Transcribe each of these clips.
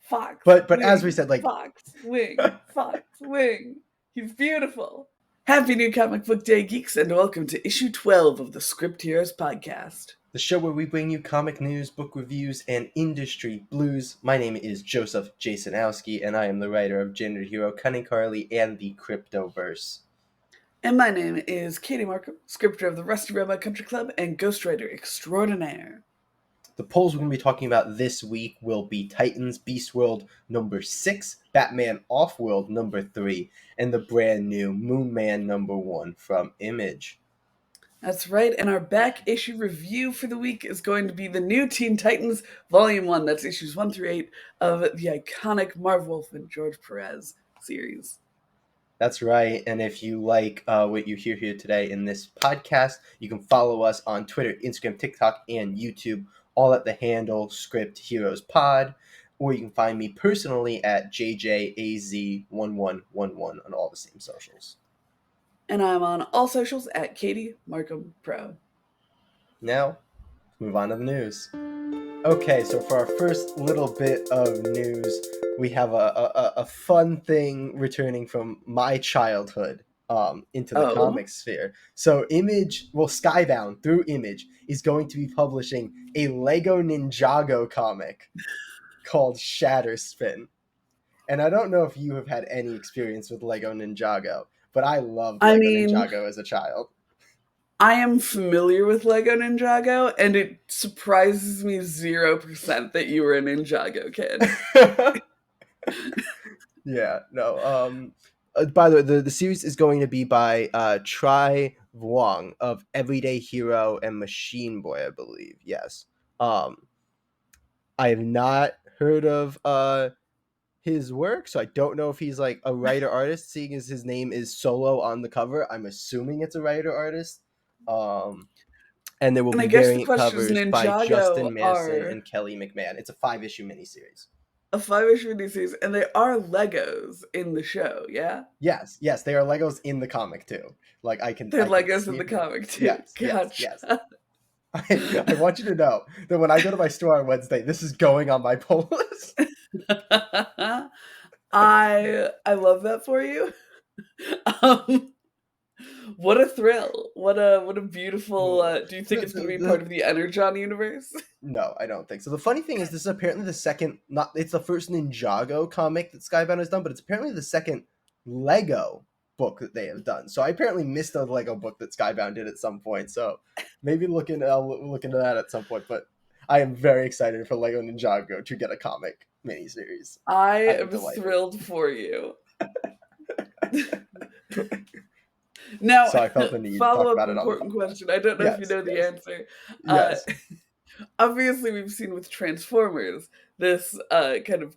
Fox, But as wing, we said, like Fox, wing, Fox, wing. He's beautiful. Happy New Comic Book Day, geeks, and welcome to issue 12 of the Script Heroes podcast. the show where we bring you comic news, book reviews, and industry blues. My name is Joseph Jasonowski, and I am the writer of Gender Hero, Cunning Carly, and the Cryptoverse. And my name is Katie Markham, scripter of the Rusty Robot Country Club and ghostwriter extraordinaire. The polls we're going to be talking about this week will be Titans Beast World number 6, Batman Off-World number 3, and the brand new Moon Man number 1 from Image. That's right, and our back issue review for the week is going to be the new Teen Titans Volume 1, that's issues 1 through 8 of the iconic Marv, Wolfman, George Perez series. That's right, and if you like what you hear here today in this podcast, you can follow us on Twitter, Instagram, TikTok, and YouTube, all at the handle Script Heroes Pod, or you can find me personally at JJAZ1111 on all the same socials. And I'm on all socials at Katie Markham Pro. Now, let's move on to the news. Okay, so for our first little bit of news, we have a fun thing returning from my childhood into the comic sphere. So Skybound through Image is going to be publishing a Lego Ninjago comic called Shatterspin. And I don't know if you have had any experience with Lego Ninjago, but I loved Lego Ninjago as a child. I am familiar with Lego Ninjago, and it surprises me 0% that you were a Ninjago kid. Yeah, no. By the way, the series is going to be by Tri Vuong of Everyday Hero and Machine Boy, I believe. Yes. I have not heard of his work, so I don't know if he's like a writer artist, seeing as his name is solo on the cover. I'm assuming it's a writer artist. And there will be variant covers by Justin Mason and Kelly McMahon. It's a 5-issue miniseries. A 5-issue miniseries, and they are Legos in the show, yeah? Yes, they are Legos in the comic too. Like they're Legos in the comic too. Yes, gotcha. Yes. I want you to know that when I go to my store on Wednesday, this is going on my pull list. I love that for you. What a thrill! What a beautiful. Do you think it's going to be part of the Energon universe? No, I don't think so. The funny thing is, this is apparently the second. It's the first Ninjago comic that Skybound has done, but it's apparently the second Lego book that they have done. So I apparently missed a Lego book that Skybound did at some point. So maybe I'll look into that at some point. But I am very excited for Lego Ninjago to get a comic miniseries. I am thrilled for you. Now, so I felt the need to follow talk about up it important question. I don't know if you know the answer. Yes. Obviously, we've seen with Transformers this kind of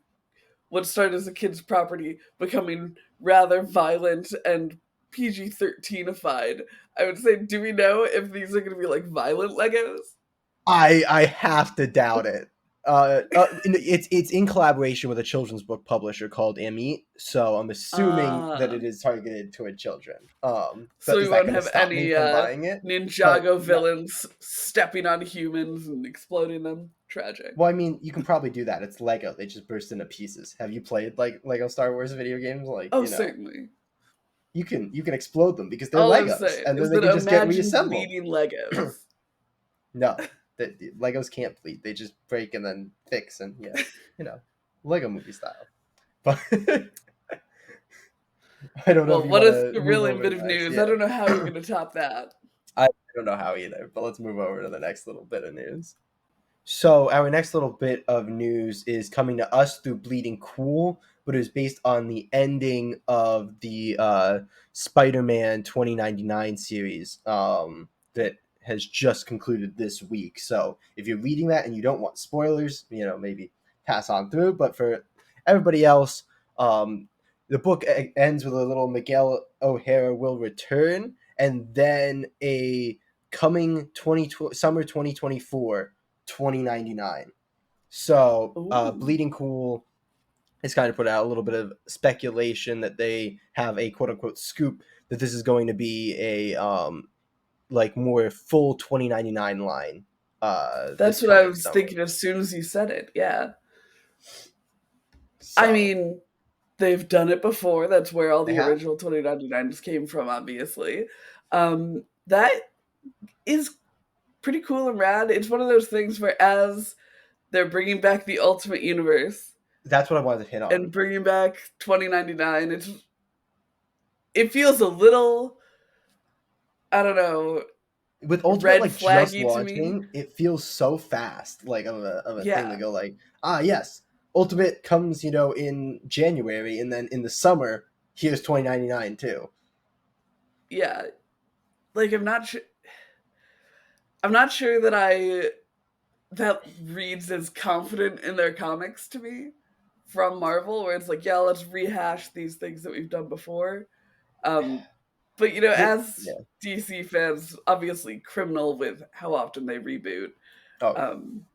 what started as a kid's property becoming rather violent and PG-13ified. I would say, do we know if these are going to be like violent Legos? I have to doubt it. It's in collaboration with a children's book publisher called Amit, so I'm assuming that it is targeted toward children. So we won't have any Ninjago villains stepping on humans and exploding them. Tragic. Well, I mean, you can probably do that. It's Lego; they just burst into pieces. Have you played like Lego Star Wars video games? Certainly. You can explode them because they're Legos, and then they can just get reassembled. Bleeding Legos. No. The Legos can't bleed; they just break and then fix, and Lego movie style. But I don't know. Well, what a thrilling bit of news! Yeah. I don't know how you're going to top that. I don't know how either. But let's move over to the next little bit of news. So our next little bit of news is coming to us through Bleeding Cool, but it is based on the ending of the Spider-Man 2099 series that has just concluded this week. So if you're reading that and you don't want spoilers, maybe pass on through. But for everybody else, the book ends with a little Miguel O'Hara will return, and then a coming summer 2024 2099. So Bleeding Cool has kind of put out a little bit of speculation that they have a quote unquote scoop that this is going to be a more full 2099 line. That's what I was thinking as soon as you said it. Yeah. I So mean, they've done it before. That's where all they the have. original 2099s came from, obviously. That is pretty cool and rad. It's one of those things where as they're bringing back the Ultimate Universe That's what I wanted to hit on. and bringing back 2099, it feels a little, I don't know, With Ultimate red like just flaggy to me. launching, it feels so fast, like of a thing to Yeah, go like, ah yes, Ultimate comes, in January, and then in the summer, here's 2099 too. yeah. Like I'm not sure that I that reads as confident in their comics to me from Marvel, where it's like, yeah, let's rehash these things that we've done before. Um, but as Yeah. DC fans, obviously criminal with how often they reboot. Oh yeah. Um,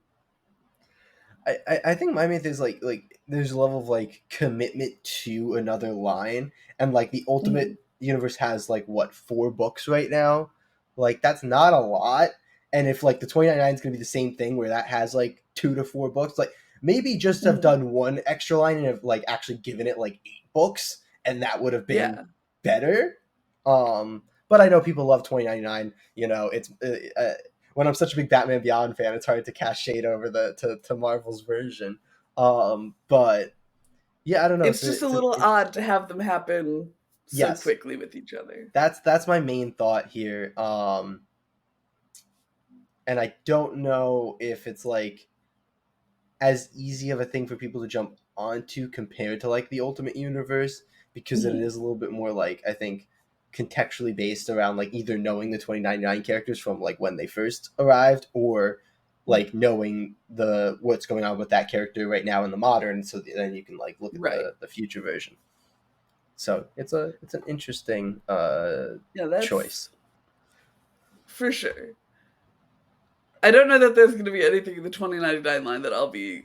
I think my main thing is like there's a level of like commitment to another line, and like the Ultimate mhm, Universe has like what 4 books right now, like that's not a lot. And if like the 2099 is gonna be the same thing where that has like 2 to 4 books, like maybe just have mhm. done one extra line and have like actually given it like 8 books, and that would have been Yeah, better. But I know people love 2099. It's when I'm such a big Batman Beyond fan, it's hard to cast shade over to Marvel's version. But yeah, I don't know. it's just a little It's odd to have them happen so yes, quickly with each other. that's my main thought here. And I don't know if it's like as easy of a thing for people to jump onto compared to like the Ultimate Universe, because it Mhm, is a little bit more like, I think, contextually based around like either knowing the 2099 characters from like when they first arrived, or like knowing the what's going on with that character right now in the modern, so then you can like look at right. the future version. So it's an interesting Yeah, choice. that's for sure. I don't know that there's going to be anything in the 2099 line that I'll be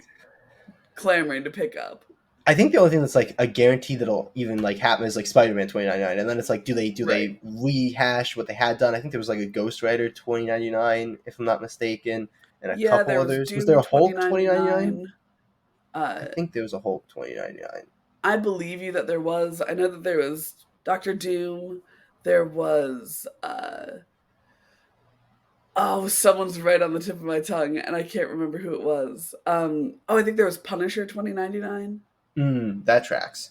clamoring to pick up. I think the only thing that's like a guarantee that'll even like happen is like Spider-Man 2099, and then it's like, do they Right. rehash what they had done? I think there was like a Ghost Rider 2099, if I'm not mistaken, and a Yeah, couple there was others. Was there Doom a Hulk 2099? 2099. I Uh, think there was a Hulk 2099. I believe you that there was. I know that there was Doctor Doom. There was oh, someone's right on the tip of my tongue, and I can't remember who it was. Oh, I think there was Punisher 2099. That tracks.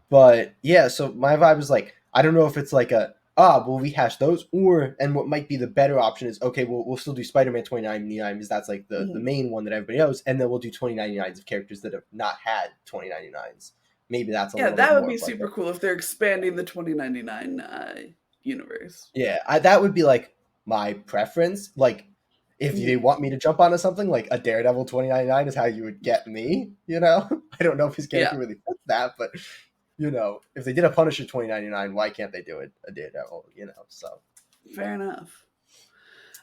But yeah, so my vibe is like, I don't know if it's like we'll rehash those, or and what might be the better option is, okay, we'll still do Spider-Man 2099 because that's like the Mhm. main one that everybody knows, and then we'll do 2099s of characters that have not had 2099s. Maybe that's a Yeah, little bit that would more be of like a, super cool if they're expanding the 2099 universe. yeah, that would be like my preference. Like, if they Mhm. want me to jump onto something like a Daredevil 2099 is how you would get me. I don't know if his character Yeah, really fits that, but if they did a Punisher 2099, why can't they do it a Daredevil? So fair enough.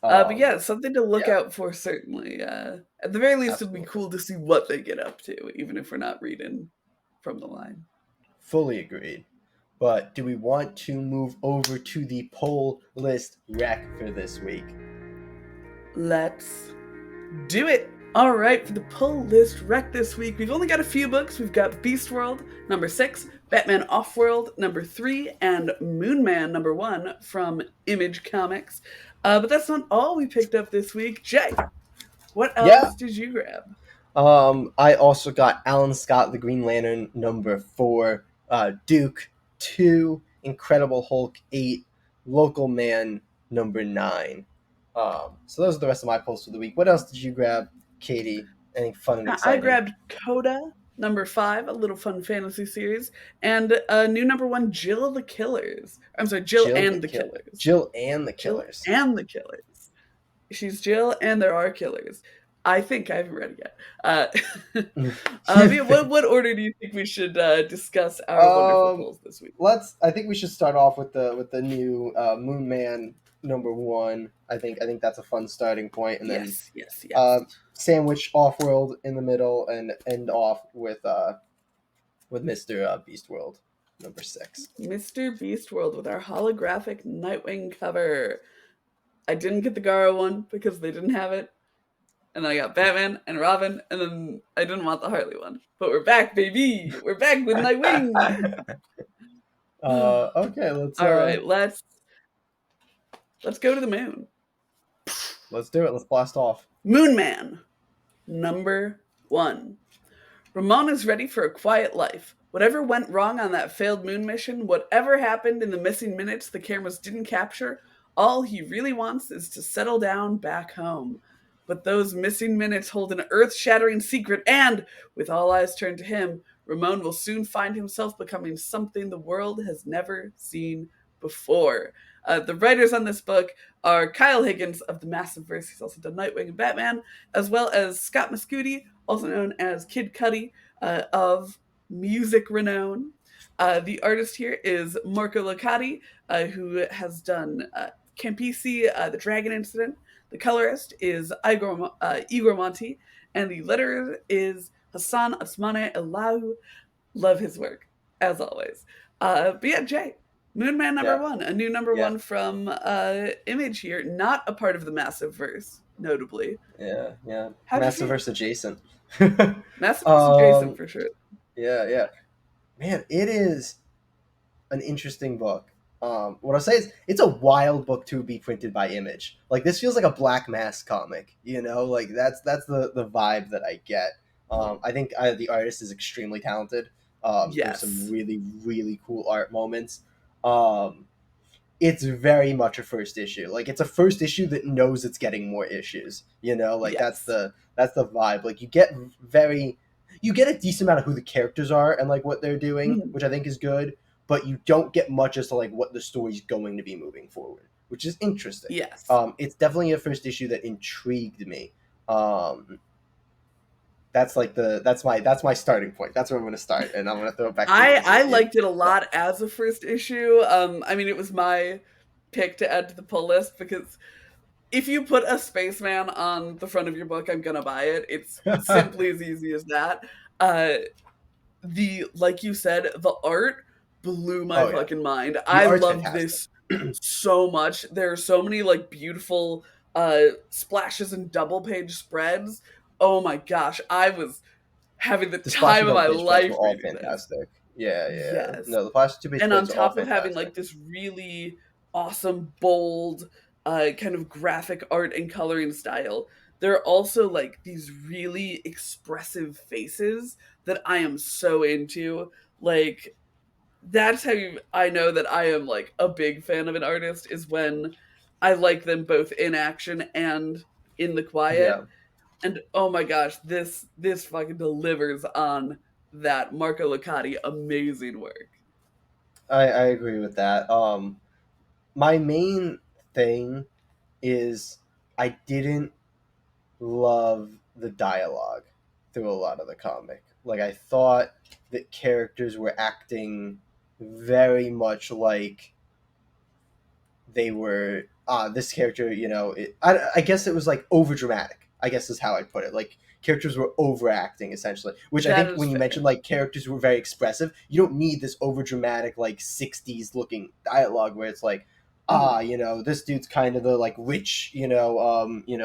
But um, yeah, something to look yeah, out for certainly. At the very least, it'd be absolutely, cool to see what they get up to, even if we're not reading from the line. fully agreed. But do we want to move over to the poll list rec for this week? Let's do it. All right, for the pull list rec this week, we've only got a few books. We've got Beast World number 6, Batman Offworld number 3, and Moon Man number 1 from Image Comics. But that's not all we picked up this week. Jay, what Yeah. else did you grab? I also got Alan Scott, the Green Lantern number 4, Duke 2, Incredible Hulk 8, Local Man number 9. So those are the rest of my posts for the week. What else did you grab, Katie? Anything fun and I exciting? grabbed Coda number 5, a little fun fantasy series, and a new number 1, Jill the Killers. I'm sorry, Jill Jill the and the Killer. Killers. Jill and the Jill Killers. and the Killers. She's Jill, and there are killers. I think I haven't read it yet. Yeah, what order do you think we should discuss our wonderful um, polls this week? I think we should start off with the new Moon Man number 1. I think that's a fun starting point, and then Yes, yes, uh, yes. sandwich off world in the middle, and end off with Mr. Beast World number 6. Mr. Beast World with our holographic Nightwing cover. I didn't get the Gara one because they didn't have it. and then I got Batman and Robin, and then I didn't want the Harley one. But we're back, baby. We're back with Nightwing. Okay, All right, let's go to the moon. let's do it. Let's blast off. Moon Man, number 1. Ramon is ready for a quiet life. Whatever went wrong on that failed moon mission, whatever happened in the missing minutes the cameras didn't capture, all he really wants is to settle down back home. But those missing minutes hold an earth shattering secret, and, with all eyes turned to him, Ramon will soon find himself becoming something the world has never seen before. The writers on this book are Kyle Higgins of the Massiveverse. He's also done Nightwing and Batman, as well as Scott Mescudi, also known as Kid Cudi, of music renown. The artist here is Marco Licati, who has done Campisi, The Dragon Incident. The colorist is Igor Monti, and the letterer is Hassan Asmane Elahu. Love his work, as always. But yeah, Jay, Moonman number Yeah, 1, a new number yeah, 1 from Image here, not a part of the Massive Verse, notably. yeah, yeah. How'd you feel? Massiverse adjacent. Massive Verse adjacent um, for sure. yeah, yeah. Man, it is an interesting book. What I'll say is it's a wild book to be printed by Image. Like this feels like a Black Mask comic, you know. Like that's the vibe that I get. I think the artist is extremely talented. There's some Yes. really really cool art moments. Um, it's very much a first issue. Like it's a first issue that knows it's getting more issues. You know, like Yes. that's the vibe. Like you get a decent amount of who the characters are and like what they're doing, Mhm. which I think is good, but you don't get much as to like what the story's going to be moving forward, which is interesting. Yes. It's definitely a first issue that intrigued me. Um, that's like that's my starting point. That's where I'm going to start, and I'm going to throw it back to you to see I what you. liked it a lot as a first issue. I mean, it was my pick to add to the pull list because if you put a spaceman on the front of your book, I'm gonna buy it. It's simply as easy as that. Uh, the like you said, the art blew my Oh yeah, fucking mind. the I art's loved fantastic. this so much. There are so many like beautiful splashes and double page spreads. Oh my gosh, I was having the The Splash time and of Double my Page spreads were life all reading this. fantastic. Yeah, yeah. Yes. No, the Flash 2 page And on spreads are all top of having fantastic. like this really awesome, bold, kind of graphic art and coloring style, there are also like these really expressive faces that I am so into. Like, that's how I know that I am like a big fan of an artist is when I like them both in action and in the quiet. Yeah, And oh my gosh, this fucking delivers on that. Marco Licati, amazing work. I agree with that. My main thing is I didn't love the dialogue through a lot of the comic. Like I thought that characters were acting very much like they were this character, you know, I guess it was like over dramatic, I guess is how I put it. Like characters were overacting essentially, which I That think is when you mentioned fair. like characters were very expressive, you don't need this over dramatic like 60s looking dialogue where it's like Mhm. you know, this dude's kind of the like rich, you know,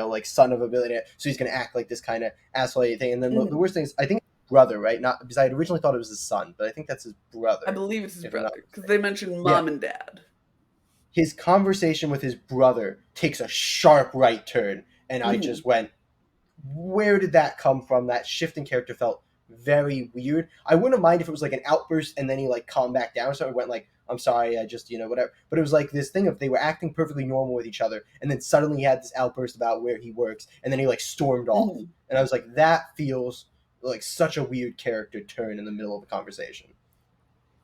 like son of a billionaire, so he's gonna act like this kind of asshole thing. And then the Mhm. worst thing is I think brother, right? Not because I had originally thought it was his son, but I think that's his I brother, believe it's his if I'm not brother because they mistaken. mentioned Yeah, mom and dad. his conversation with his brother takes a sharp right turn, and I Hmm. just went, where did that come from? That shift in character felt very weird. I wouldn't mind if it was like an outburst and then he like calmed back down or something, went like, I'm sorry, I just, you know, whatever. But it was like this thing of they were acting perfectly normal with each other, and then suddenly he had this outburst about where he works, and then he like stormed off. Hmm. And I was like, that feels like such a weird character turn in the middle of a conversation.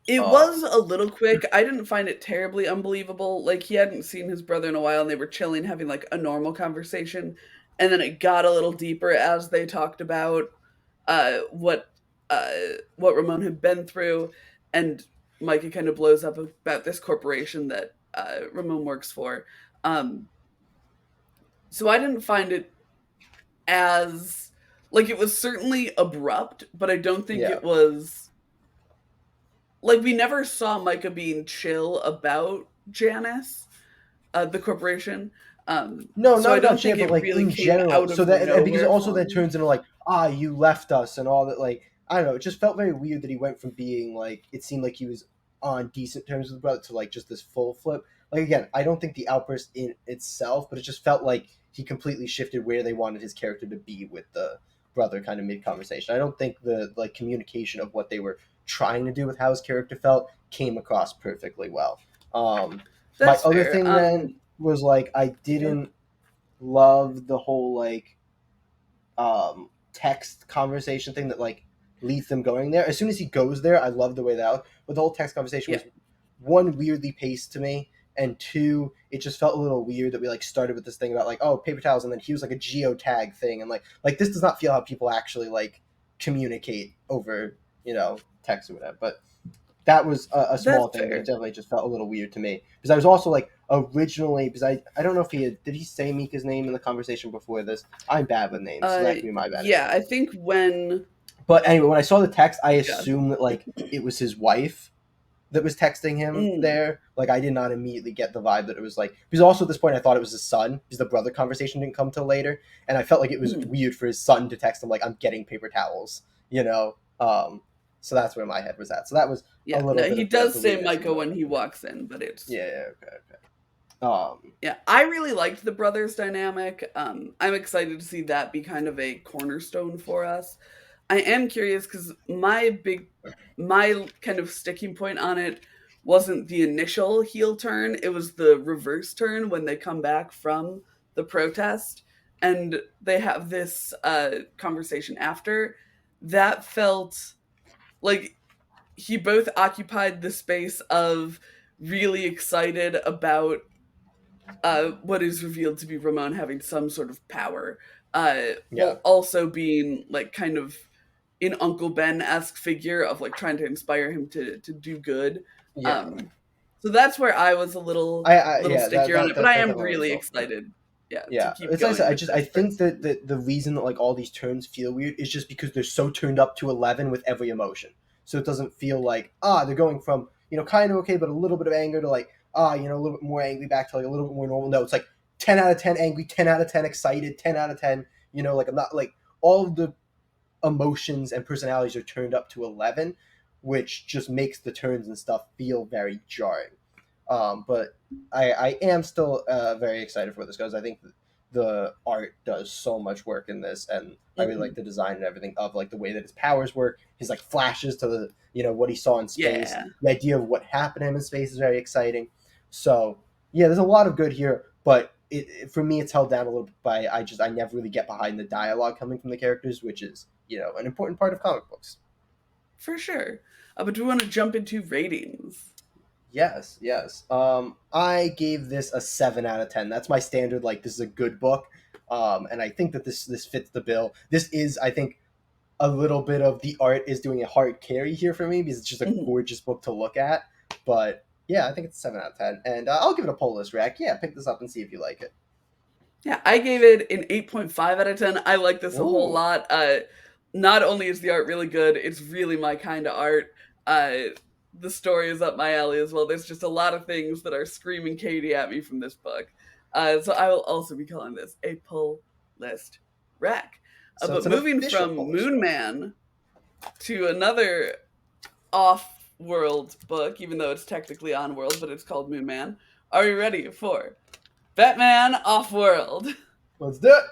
It was Um, a little quick. I didn't find it terribly unbelievable. Like he hadn't seen his brother in a while, and they were chilling, having like a normal conversation, and then it got a little deeper as they talked about uh, what uh, what Ramon had been through, and Micah kind of blows up about this corporation that Ramon works for. Um, so I didn't find it as like it was certainly abrupt, but I don't think yeah, it was like we never saw Micah being chill about Janice, the corporation. No, So I not don't Jay, think but it like really in came general. out So of that, and because nowhere also for that me. turns into like, you left us and all that. Like, I don't know. It just felt very weird that he went from being like, it seemed like he was on decent terms with the brother to like just this full flip. Like again, I don't think the outburst in itself, but it just felt like he completely shifted where they wanted his character to be with the brother kind of mid conversation. I don't think the like communication of what they were trying to do with how his character felt came across perfectly well. My That's other fair. thing then was like I Yeah. didn't love the whole like text conversation thing that like leads them going there. As soon as he goes there, I love the way that, but the whole text conversation Yeah. was one weirdly paced to me, and two, it just felt a little weird that we like started with this thing about like, oh, paper towels, and then he was like a geotag thing, and like this does not feel how people actually like communicate over text or whatever. But that was a That's small thing that fair. definitely just felt a little weird to me because I was also like originally because I don't know if did he say Mika's name in the conversation before this. I'm bad with names, so that could be my bad Yeah, again. I think when But anyway, when I saw the text, I yeah. assumed that like it was his wife that was texting him Mm, there. Like I did not immediately get the vibe that it was like because also at this point I thought it was his son because the brother conversation didn't come till later, and I felt like it was mm. weird for his son to text him like I'm getting paper towels, you know. So that's where my head was at. So that was a Yeah. little No, bit he of does the say weirdness Micah going when on he here. walks in, but it's Yeah, yeah, okay, okay. Um, yeah, I really liked the brothers dynamic. I'm excited to see that be kind of a cornerstone for us. I am curious because my kind of sticking point on it wasn't the initial heel turn, it was the reverse turn when they come back from the protest and they have this conversation after. That felt like he both occupied the space of really excited about what is revealed to be Ramon having some sort of power, yeah, while also being like kind of an Uncle Ben esque figure of like trying to inspire him to do good. yeah. Um, so that's where I was a little Yeah, that stickier on that it, but that, I that am definitely really resulted in. excited, yeah, to Yeah, keep it's like I going said. with I this think person. that the reason that like all these turns feel weird is just because they're so turned up to 11 with every emotion. So it doesn't feel like they're going from kind of okay but a little bit of anger to like a little bit more angry back to like a little bit more normal. No, it's like 10 out of 10 angry, 10 out of 10 excited, 10 out of 10. Like I'm not like all of the emotions and personalities are turned up to 11, which just makes the turns and stuff feel very jarring. But I am still very excited for where this goes. I think the art does so much work in this, and I really like Mhm. the design and everything of like the way that his powers work, his like flashes to the what he saw in space. Yeah. The idea of what happened to him in space is very exciting. So yeah, there's a lot of good here, but for me it's held down a little bit by I never really get behind the dialogue coming from the characters, which is an important part of comic books. For sure. But do we want to jump into ratings? Yes, yes. I gave this a 7 out of 10. That's my standard. Like this is a good book, and I think that this fits the bill. This is, I think, a little bit of the art is doing a hard carry here for me because it's just a Mhm. gorgeous book to look at. But yeah, I think it's a 7 out of 10, and I'll give it a pull list rack. Yeah, pick this up and see if you like it. Yeah, I gave it an 8.5 out of 10. I like this a whole Ooh, lot. Not only is the art really good, it's really my kind of art. Uh, the story is up my alley as well. There's just a lot of things that are screaming Katie at me from this book. So I will also be calling this a pull list rack. so it's But an moving official from pull list Moon rack. Man to another off world book, even though it's technically on world, but it's called Moon Man. Are you ready for Batman Off World? Let's do it.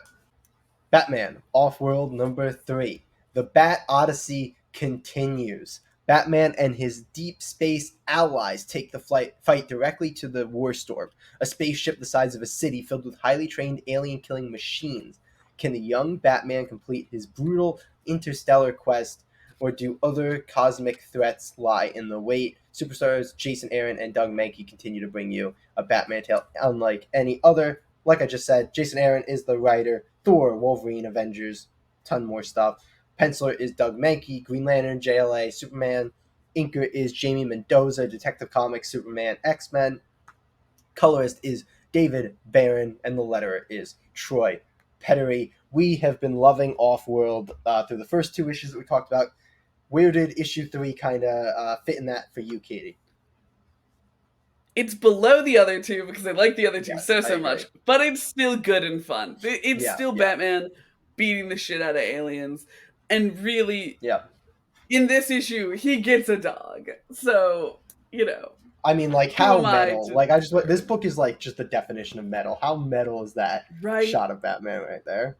Batman, Off-World #3. The Bat Odyssey continues. Batman and his deep space allies take the fight directly to the Warstorm, a spaceship the size of a city filled with highly trained alien-killing machines. Can the young Batman complete his brutal interstellar quest, or do other cosmic threats lie in the wait? Superstars Jason Aaron and Doug Mankey continue to bring you a Batman tale unlike any other. Like I just said, Jason Aaron is the writer. Thor, Wolverine, Avengers, ton more stuff. Penciler is Doug Mankey, Green Lantern, JLA, Superman. Inker is Jamie Mendoza, Detective Comics, Superman, X-Men. Colorist is David Barron, and the letterer is Troy Pettery. We have been loving Off-World through the first two issues that we talked about. Where did issue 3 kind of fit in that for you, Katie? It's below the other two because I like the other two Yes, so I so much, agree. but it's still good and fun. It's Yeah, still yeah, Batman beating the shit out of aliens, and really, yeah. in this issue, he gets a dog. So you know, I mean, like, who how am I metal? to Like, I just this disparage? book is like just the definition of metal. How metal is that Right? shot of Batman right there?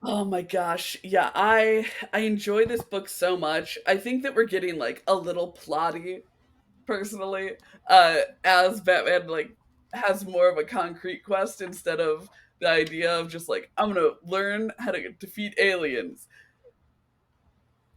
Oh my gosh. Yeah, I enjoy this book so much. I think that we're getting like a little plotty personally, as Batman like has more of a concrete quest instead of the idea of just like I'm gonna learn how to defeat aliens.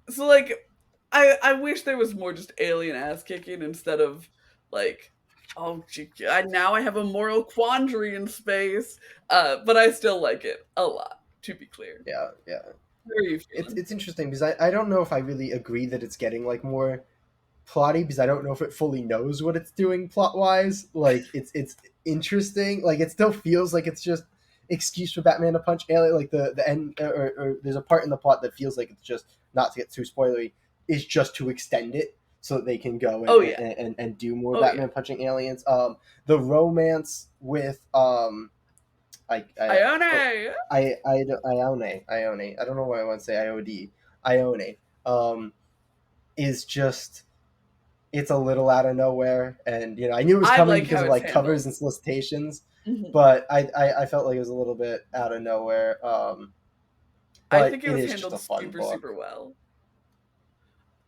So like I wish there was more just alien ass kicking instead of like oh gee, now I have a moral quandary in space. But I still like it a lot, to be clear. Yeah, yeah. How are you It's feeling? it's interesting because I don't know if I really agree that it's getting like more plotty because I don't know if it fully knows what it's doing plot wise. Like it's interesting. Like it still feels like it's just excuse for Batman to punch alien. Like the end or there's a part in the plot that feels like it's just not to get too spoilery is just to extend it so that they can go Oh yeah. and do more Oh yeah. Batman punching aliens. The romance with I I oh, Ione! Ione. I don't know why I want to say IOD. Ione. Is just it's a little out of nowhere, and I knew it was I coming like because how of it's like covers handled. and solicitations, Mhm. but I felt like it was a little bit out of nowhere. I But think it it was is just handled a fun super, book. super well.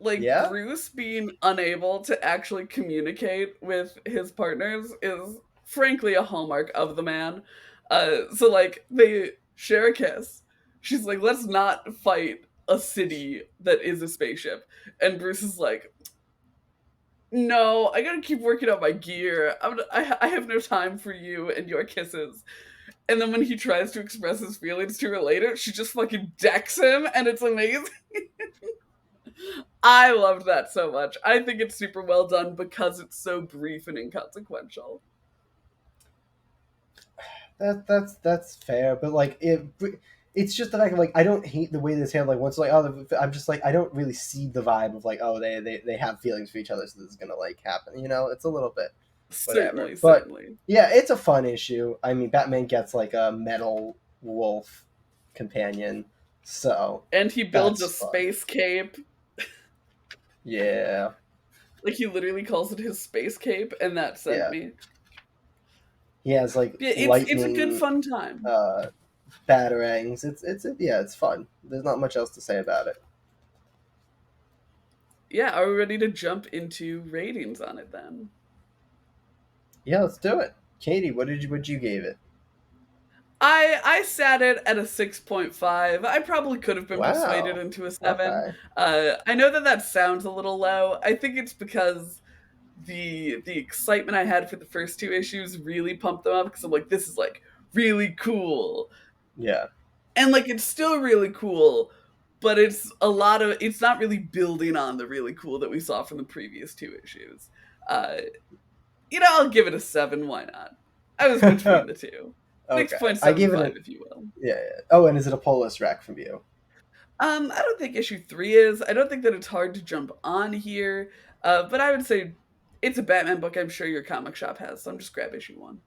Like Yeah, Bruce being unable to actually communicate with his partners is frankly a hallmark of the man. So like they share a kiss. She's like, let's not fight a city that is a spaceship. And Bruce is like, no, I gotta keep working on my gear. I have no time for you and your kisses. And then when he tries to express his feelings to her later, she just fucking decks him, and it's amazing. I loved that so much. I think it's super well done because it's so brief and inconsequential. that's fair, but like it's just the fact of like I don't hate the way this handled. Like once like I'm just like I don't really see the vibe of like oh they have feelings for each other, so this is gonna like happen. It's a little bit whatever. Certainly, But certainly. yeah, it's a fun issue. I mean, Batman gets like a metal wolf companion, so And he builds a that's fun. space cape. Yeah, Like he literally calls it his space cape, and that sent yeah. me. He has like Yeah, it's a good lightning fun time. uh, batarangs. Yeah, it's fun. There's not much else to say about it. Yeah, are we ready to jump into ratings on it then? Yeah, let's do it. Katie, what you gave it? I sat it at a 6.5. I probably could have been persuaded Wow. into a 7. Okay. I know that that sounds a little low. I think it's because the excitement I had for the first two issues really pumped them up because I'm like, this is like really cool. Yeah. And like it's still really cool, but it's not really building on the really cool that we saw from the previous two issues. Uh I'll give it a 7, why not? I was between the two. Okay. I gave it 6.75 an if you will. yeah, yeah. Oh, and is it a Polis rack from you? I don't think issue 3 is. I don't think that it's hard to jump on here. But I would say it's a Batman book I'm sure your comic shop has, so I'm just grab issue 1.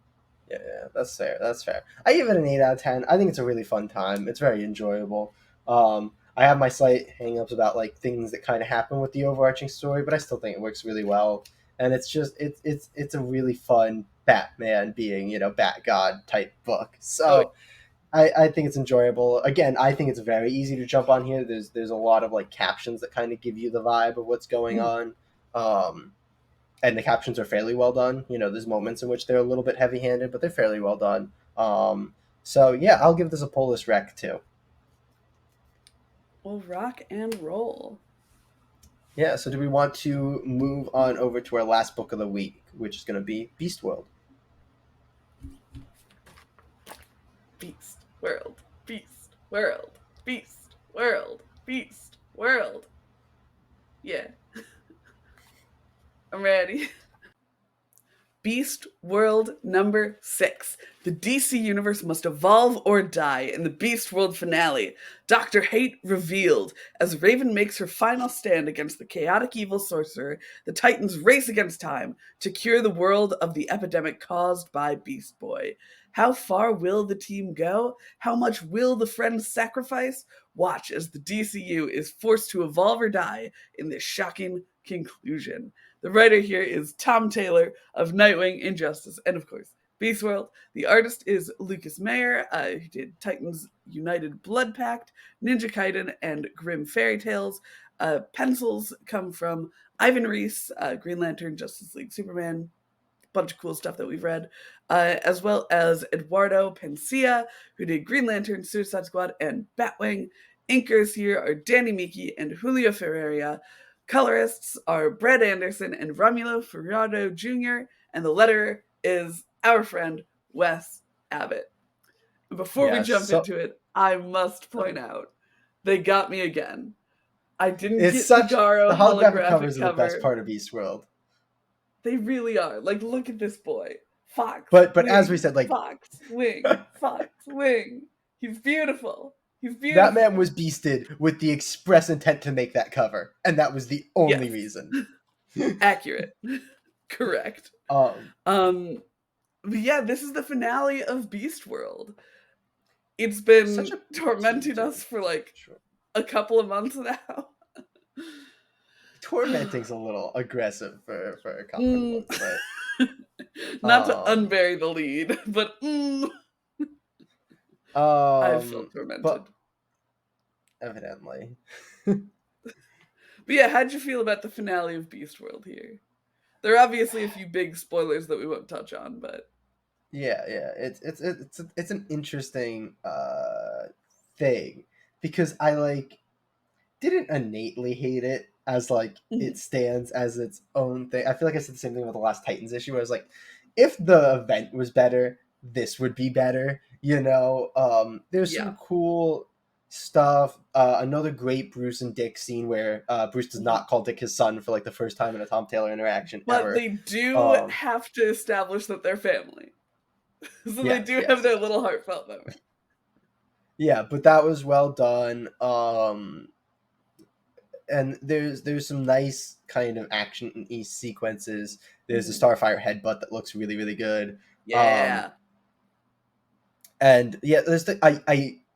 Yeah, yeah, that's fair. That's fair. I give it an 8 out of 10. I think it's a really fun time. It's very enjoyable. I have my slight hangups about like things that kind of happen with the overarching story, but I still think it works really well. And it's a really fun Batman being Bat God type book. Oh, So I think it's enjoyable. Again, I think it's very easy to jump on here. There's a lot of like captions that kind of give you the vibe of what's going yeah. on. Um, and the captions are fairly well done. There's moments in which they're a little bit heavy-handed, but they're fairly well done. So yeah, I'll give this a Polis rec too. Well, rock and roll. Yeah. So do we want to move on over to our last book of the week, which is going to be Beast World? Beast, world, beast, world, beast, world, beast, world. Yeah, I'm ready. Beast World number 6. The DC Universe must evolve or die in the Beast World finale. Dr. Hate revealed. As Raven makes her final stand against the chaotic evil sorcerer, the Titans race against time to cure the world of the epidemic caused by Beast Boy. How far will the team go? How much will the friends sacrifice? Watch as the DCU is forced to evolve or die in this shocking conclusion. The writer here is Tom Taylor of Nightwing, Injustice, and of course, Beast World. The artist is Lucas Mayer, who did Titans United Blood Pact, Ninja Gaiden, and Grim Fairy Tales. Pencils come from Ivan Reis, Green Lantern, Justice League, Superman, bunch of cool stuff that we've read, as well as Eduardo Pencia, who did Green Lantern, Suicide Squad, and Batwing. Inkers here are Danny Miki and Julio Ferreira. Colorists are Brad Anderson and Romulo Ferrado Jr., and the letterer is our friend Wes Abbott. Before we jump into it, I must point out, they got me again. I didn't get the Garo the holographic holographic covers cover. are the best part of Beast World. They really are. Like, look at this boy. Fox. But wing, as we said, like Fox, wing, Fox, wing. He's beautiful. He's that beautiful. man was beasted with the express intent to make that cover, and that was the only reason. Accurate. Correct. But yeah, this is the finale of Beast World. It's been tormenting us for like a couple of months now. Tormenting's a little aggressive for a couple of months, but not to unbury the lead, but I feel tormented. But evidently. But yeah, how'd you feel about the finale of Beast World here? There are obviously a few big spoilers that we won't touch on, but yeah, it's an interesting thing because I like didn't innately hate it as like it stands as its own thing. I feel like I said the same thing with the last Titans issue where I was like, if the event was better, this would be better, you know. There's some cool stuff. Another great Bruce and Dick scene where Bruce does not call Dick his son for like the first time in a Tom Taylor interaction ever. But they do have to establish that they're family. So they do have their little heartfelt moment. Yeah, but that was well done. And there's some nice kind of action in these sequences. There's a Starfire headbutt that looks really, really good. Yeah. And yeah, there's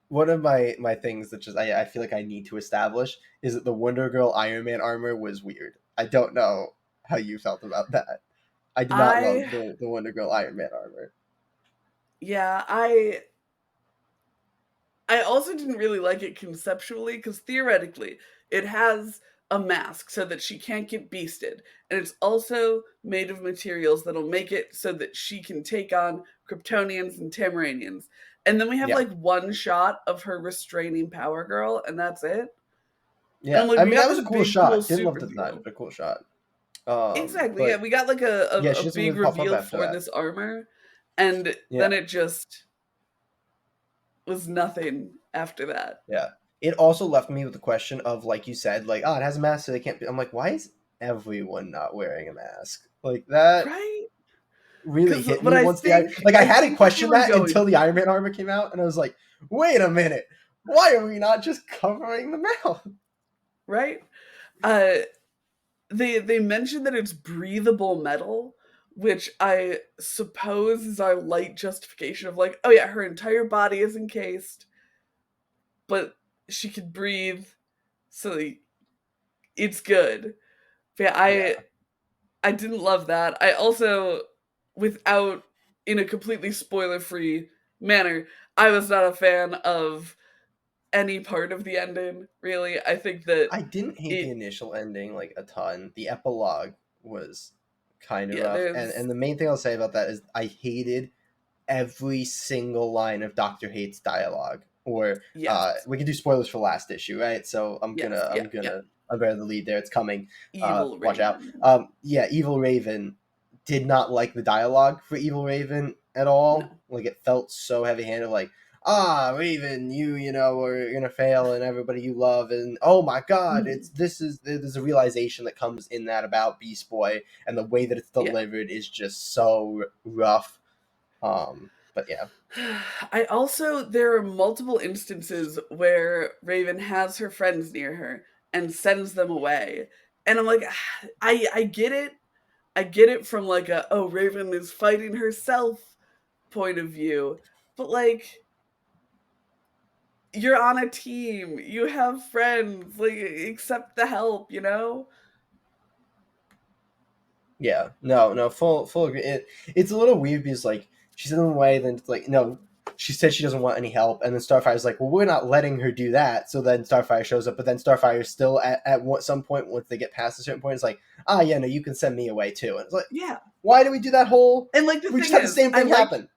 one of my things that just I feel like I need to establish is that the Wonder Girl Iron Man armor was weird. I don't know how you felt about that. I did not love the Wonder Girl Iron Man armor. Yeah, I also didn't really like it conceptually because theoretically it has a mask so that she can't get beasted, and it's also made of materials that'll make it so that she can take on Kryptonians and Tamaranians. And then we have like one shot of her restraining Power Girl, and that's it. Yeah, like, I mean that was a cool shot. Didn't love the design, but a cool shot. Exactly. Yeah, we got like a big reveal for this armor, and then it just was nothing after that. Yeah. It also left me with the question of, like you said, like, oh, it has a mask, so they can't be. I'm like, why is everyone not wearing a mask? Like, that really hit me once I hadn't questioned that until the Iron Man armor came out, and I was like, wait a minute, why are we not just covering the mouth? Right? They mentioned that it's breathable metal, which I suppose is our light justification of like, oh yeah, her entire body is encased, but she could breathe, so it's good. But yeah, I didn't love that. I also, without, in a completely spoiler-free manner, I was not a fan of any part of the ending, really. I think that I didn't hate the initial ending like a ton. The epilogue was kind of rough. And the main thing I'll say about that is I hated every single line of Dr. Hate's dialogue. Or we can do spoilers for last issue, right? So I'm gonna unbear the lead there. It's coming. Watch out. Evil Raven did not like the dialogue for Evil Raven at all. No. Like, it felt so heavy-handed. Like, Raven, you know, are gonna fail, and everybody you love, and oh my god, Mhm. there's a realization that comes in that about Beast Boy, and the way that it's Yeah. delivered is just so rough. But yeah, I also, there are multiple instances where Raven has her friends near her and sends them away. And I'm like, I get it. I get it from like a, oh, Raven is fighting herself point of view. But like, you're on a team, you have friends, like, accept the help, you know? yeah, no, full agree. It's a little weird because like she's in the way, then it's like no, she said she doesn't want any help, and then Starfire's like, well, we're not letting her do that. So then Starfire shows up, but then Starfire still some point once they get past a certain point, it's like, yeah, no, you can send me away too, and it's like, Yeah. why do we do that whole? And like the We just thing had the is, same thing happen.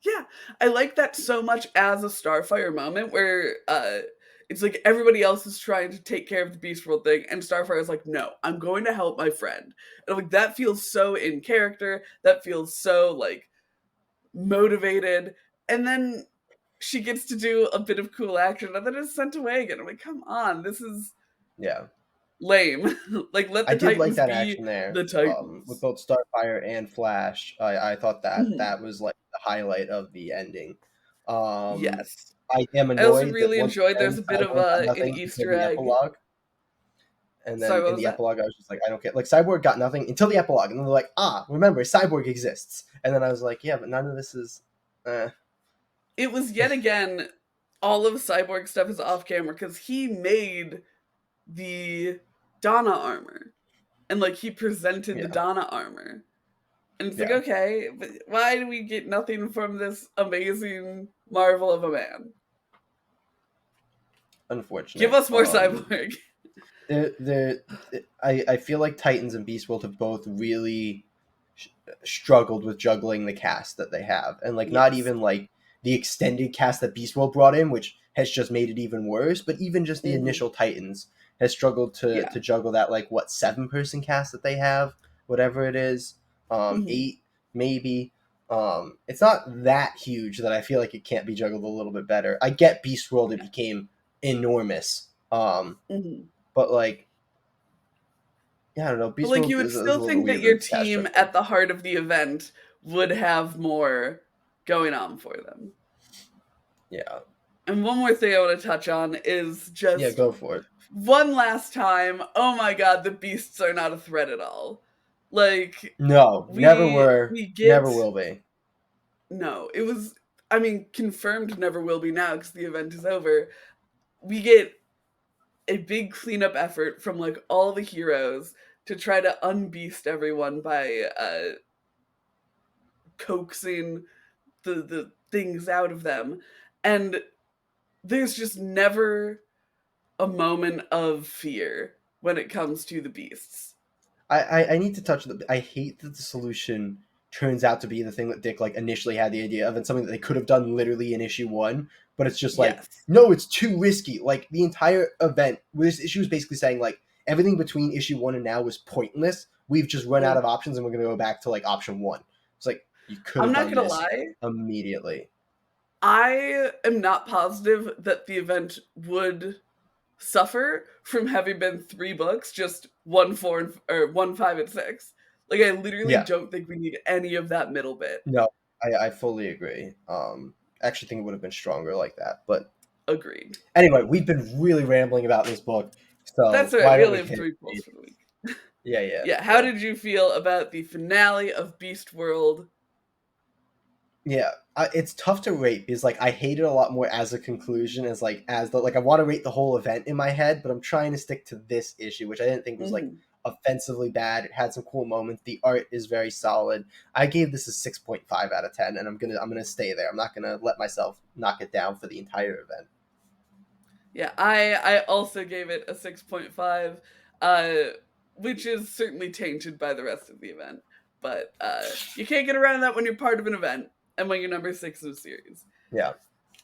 yeah, I like that so much as a Starfire moment where it's like everybody else is trying to take care of the Beast World thing, and Starfire is like, no, I'm going to help my friend. And I'm like, that feels so in character, that feels so like motivated. And then she gets to do a bit of cool action and then is sent away again. I'm like, come on, this is Yeah, lame. Like, let I the did like Titans that be action there. the With Titans. both Starfire and Flash, I thought that Mhm. that was like the highlight of the ending. Um, Yes. I am I also annoyed that really once enjoyed again there's a bit of Cyborg got an nothing until Easter the egg. epilogue, and Sorry, then what in was the that? epilogue I was just like, I don't care. Like Cyborg got nothing until the epilogue, and then they're like, remember Cyborg exists, and then I was like, yeah, but none of this is. Eh. It was yet again all of Cyborg stuff is off camera because he made the Donna armor and like he presented the Yeah, Donna armor. And it's like, yeah, okay, but why do we get nothing from this amazing marvel of a man? Give unfortunate. us more Cyborg. The I feel like Titans and Beast World have both really sh- struggled with juggling the cast that they have, and like not Yes. even like the extended cast that Beast World brought in, which has just made it even worse. But even just the Hmm. initial Titans has struggled Yeah. to juggle that like what 7-person cast that they have, whatever it is, Hmm. 8 maybe. It's not that huge that I feel like it can't be juggled a little bit better. I get Beast World; it Yeah. became enormous. Hmm. But like yeah, I don't know. But Beast like, you World would is still a little think that weird with your its cast team structure. at the heart of the event would have more going on for them. Yeah, And one more thing I want to touch on is yeah, just go for it. one last time. Oh my god, the beasts are not a threat at all. Like, No, never were, we get, never will be. no, it was, I mean, confirmed never will be now because the event is over. We get a big cleanup effort from like all the heroes to try to unbeast everyone by coaxing the things out of them. And there's just never a moment of fear when it comes to the beasts. I need to touch the. I hate that the solution turns out to be the thing that Dick like initially had the idea of, and something that they could have done literally in issue 1. But it's just like, Yes. no, it's too risky. Like the entire event, this issue was basically saying like everything between issue 1 and now was pointless. We've just run out of Mhm. options, and we're gonna go back to like option 1. It's like you could I'm have not done gonna this lie. immediately. I am not positive that the event would suffer from having been 3 books, just 1, 4, or 1, 5, and 6. Like, I literally Yeah, don't think we need any of that middle bit. no, I fully agree. I actually think it would have been stronger like that. But Agreed. anyway, we've been really rambling about this book, so That's all right. why We don't we only have hit it, 3 polls Steve? for the week. Yeah, yeah, Yeah. How yeah, did you feel about the finale of Beast World? yeah. It's tough to rate because like I hate it a lot more as a conclusion, as like as the like I want to rate the whole event in my head, but I'm trying to stick to this issue, which I didn't think was like Hmm. offensively bad. It had some cool moments. The art is very solid. I gave this a 6.5 out of 10, and I'm gonna stay there. I'm not gonna let myself knock it down for the entire event. Yeah, I also gave it a 6.5, uh, which is certainly tainted by the rest of the event. But you can't get around that when you're part of an event and when you're number 6 in the series. Yeah.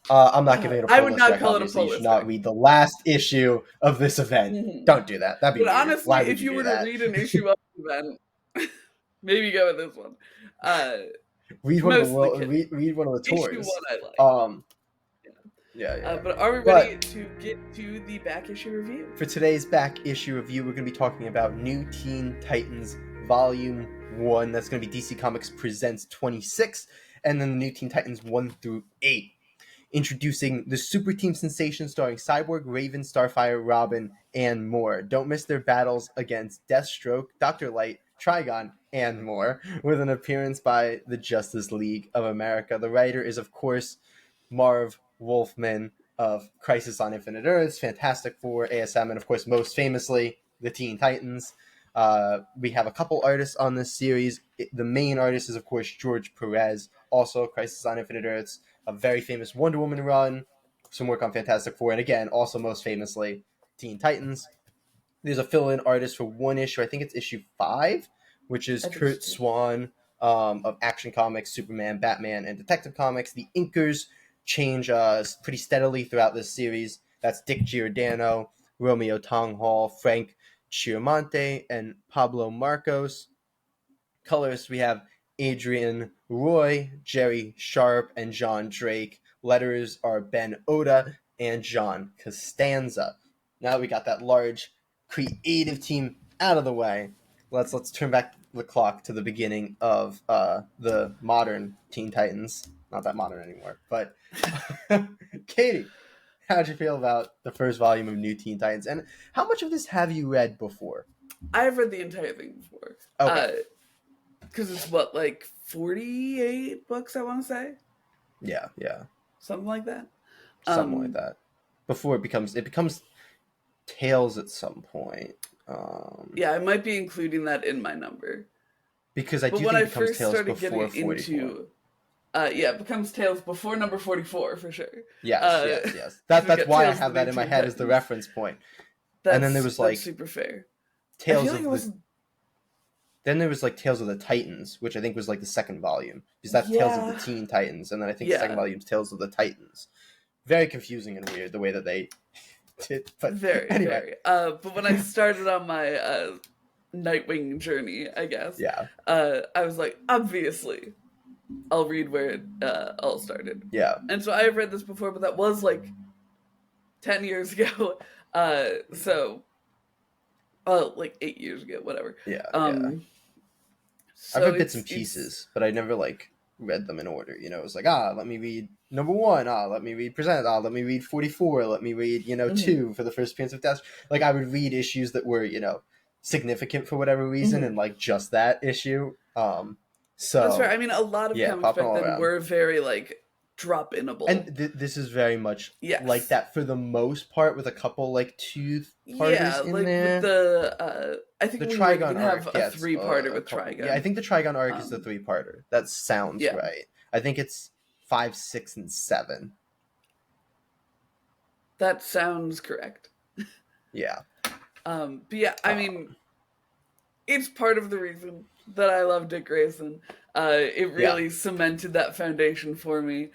I'm not giving it a I pull would list not check. call it a Obviously, you pull should list not check. read the last issue of this event. Hmm. Don't do that. That'd be But weird. honestly, Why would if you you do were to that? read an issue of the event, maybe go with this one. Uh, Read one of the Mostly world. kidding. Read one of the Issue one tours. I liked. Um, Yeah, yeah. But are we But ready to get to the back issue review? for today's back issue review, we're going to be talking about New Teen Titans Volume 1. That's going to be DC Comics Presents 26, and then the New Teen Titans 1 through 8. Introducing the Super Team Sensation starring Cyborg, Raven, Starfire, Robin, and more. Don't miss their battles against Deathstroke, Dr. Light, Trigon, and more, with an appearance by the Justice League of America. The writer is, of course, Marv Wolfman of Crisis on Infinite Earths, Fantastic Four, ASM, and of course, most famously, the Teen Titans. We have a couple artists on this series. The main artist is, of course, George Perez, also Crisis on Infinite Earths, a very famous Wonder Woman run, some work on Fantastic Four, and again, also most famously, Teen Titans. There's a fill-in artist for one issue. I think it's issue 5, which is Kurt Swan of Action Comics, Superman, Batman, and Detective Comics. The inkers change pretty steadily throughout this series. That's Dick Giordano, Romeo Tonghall, Frank Chiamonte, and Pablo Marcos. Colors, we have Adrian Roy, Jerry Sharp, and John Drake. Letters are Ben Oda and John Costanza. Now that we got that large creative team out of the way, let's turn back the clock to the beginning of the modern Teen Titans. Not that modern anymore, but Katie, how'd you feel about the first volume of New Teen Titans, and how much of this have you read before? I've read the entire thing before. Okay. Because it's what, like 48 books, I want to say? Yeah. Something like that. Something like that. Before it becomes Tales at some point. Yeah, I might be including that in my number. Because I do But when think I it becomes first Tales started before getting 44. into, yeah, it becomes Tales before number 44 for sure. Yes. That's why I Tales have of the that in my Teen head as the Titans. reference point. And then there was like that's super fair. Tales I feel like of it was Then there was like Tales of the Titans, which I think was like the second volume. Because that's Tales of the Teen Titans, and then I think the second volume is Tales of the Titans. Very confusing and weird the way that they did. But very, anyway. very. But when I started on my Nightwing journey, I guess, I was like, obviously, I'll read where it all started. Yeah. And so I have read this before, but that was like 10 years ago. Like 8 years ago, whatever. Yeah. So I've read bits and pieces, but I never like read them in order. You know, it was like, let me read number 1. Let me read Present. Let me read 44. Let me read, 2 for the first appearance of Death. Like I would read issues that were, significant for whatever reason, and like just that issue. So that's right. I mean, a lot of comics back then were very like drop-inable, and this is very much like that for the most part, with a couple like 2-parters in there. With the I think the Trigon have arc a 3-parter with couple. Trigon. Yeah, I think the Trigon arc is the 3-parter. That sounds right. I think it's 5, 6, and 7. That sounds correct. Yeah. But yeah, I mean, it's part of the reason that I love Dick Grayson. It really cemented that foundation for me.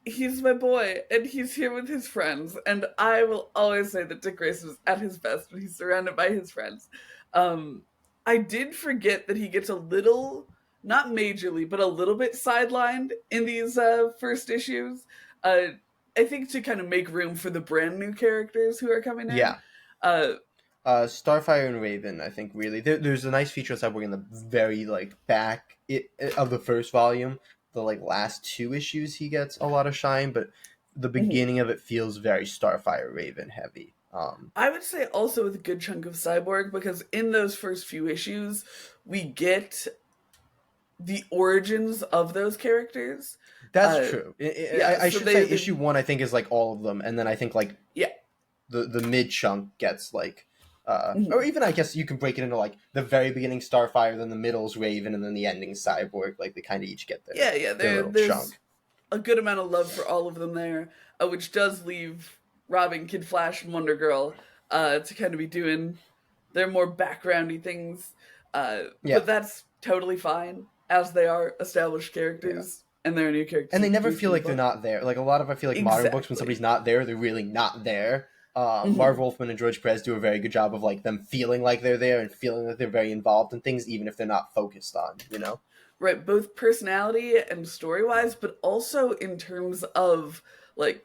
He's my boy, and he's here with his friends, and I will always say that Dick Grayson is at his best when he's surrounded by his friends. I did forget that he gets a little, not majorly, but a little bit sidelined in these first issues. I think to kind of make room for the brand new characters who are coming in. Yeah. Starfire and Raven, I think, really. There's a nice feature on Cyborg in the very, like, back of the first volume. The, like, last 2 issues he gets a lot of shine, but the beginning of it feels very Starfire Raven heavy. I would say also with a good chunk of Cyborg, because in those first few issues, we get the origins of those characters. That's true. I should say issue 1, I think, is, like, all of them, and then I think, like, the mid-chunk gets, like, or even, I guess, you can break it into, like, the very beginning Starfire, then the middle's Raven, and then the ending Cyborg. Like, they kind of each get their little chunk. A good amount of love for all of them there, which does leave Robin, Kid Flash, and Wonder Girl to kind of be doing their more backgroundy things. But that's totally fine, as they are established characters, and they're new characters. And they never feel like they're not there. Like, a lot of, I feel like, modern books, when somebody's not there, they're really not there. Marv Wolfman and George Perez do a very good job of, like, them feeling like they're there and feeling that they're very involved in things, even if they're not focused on, Right, both personality and story-wise, but also in terms of, like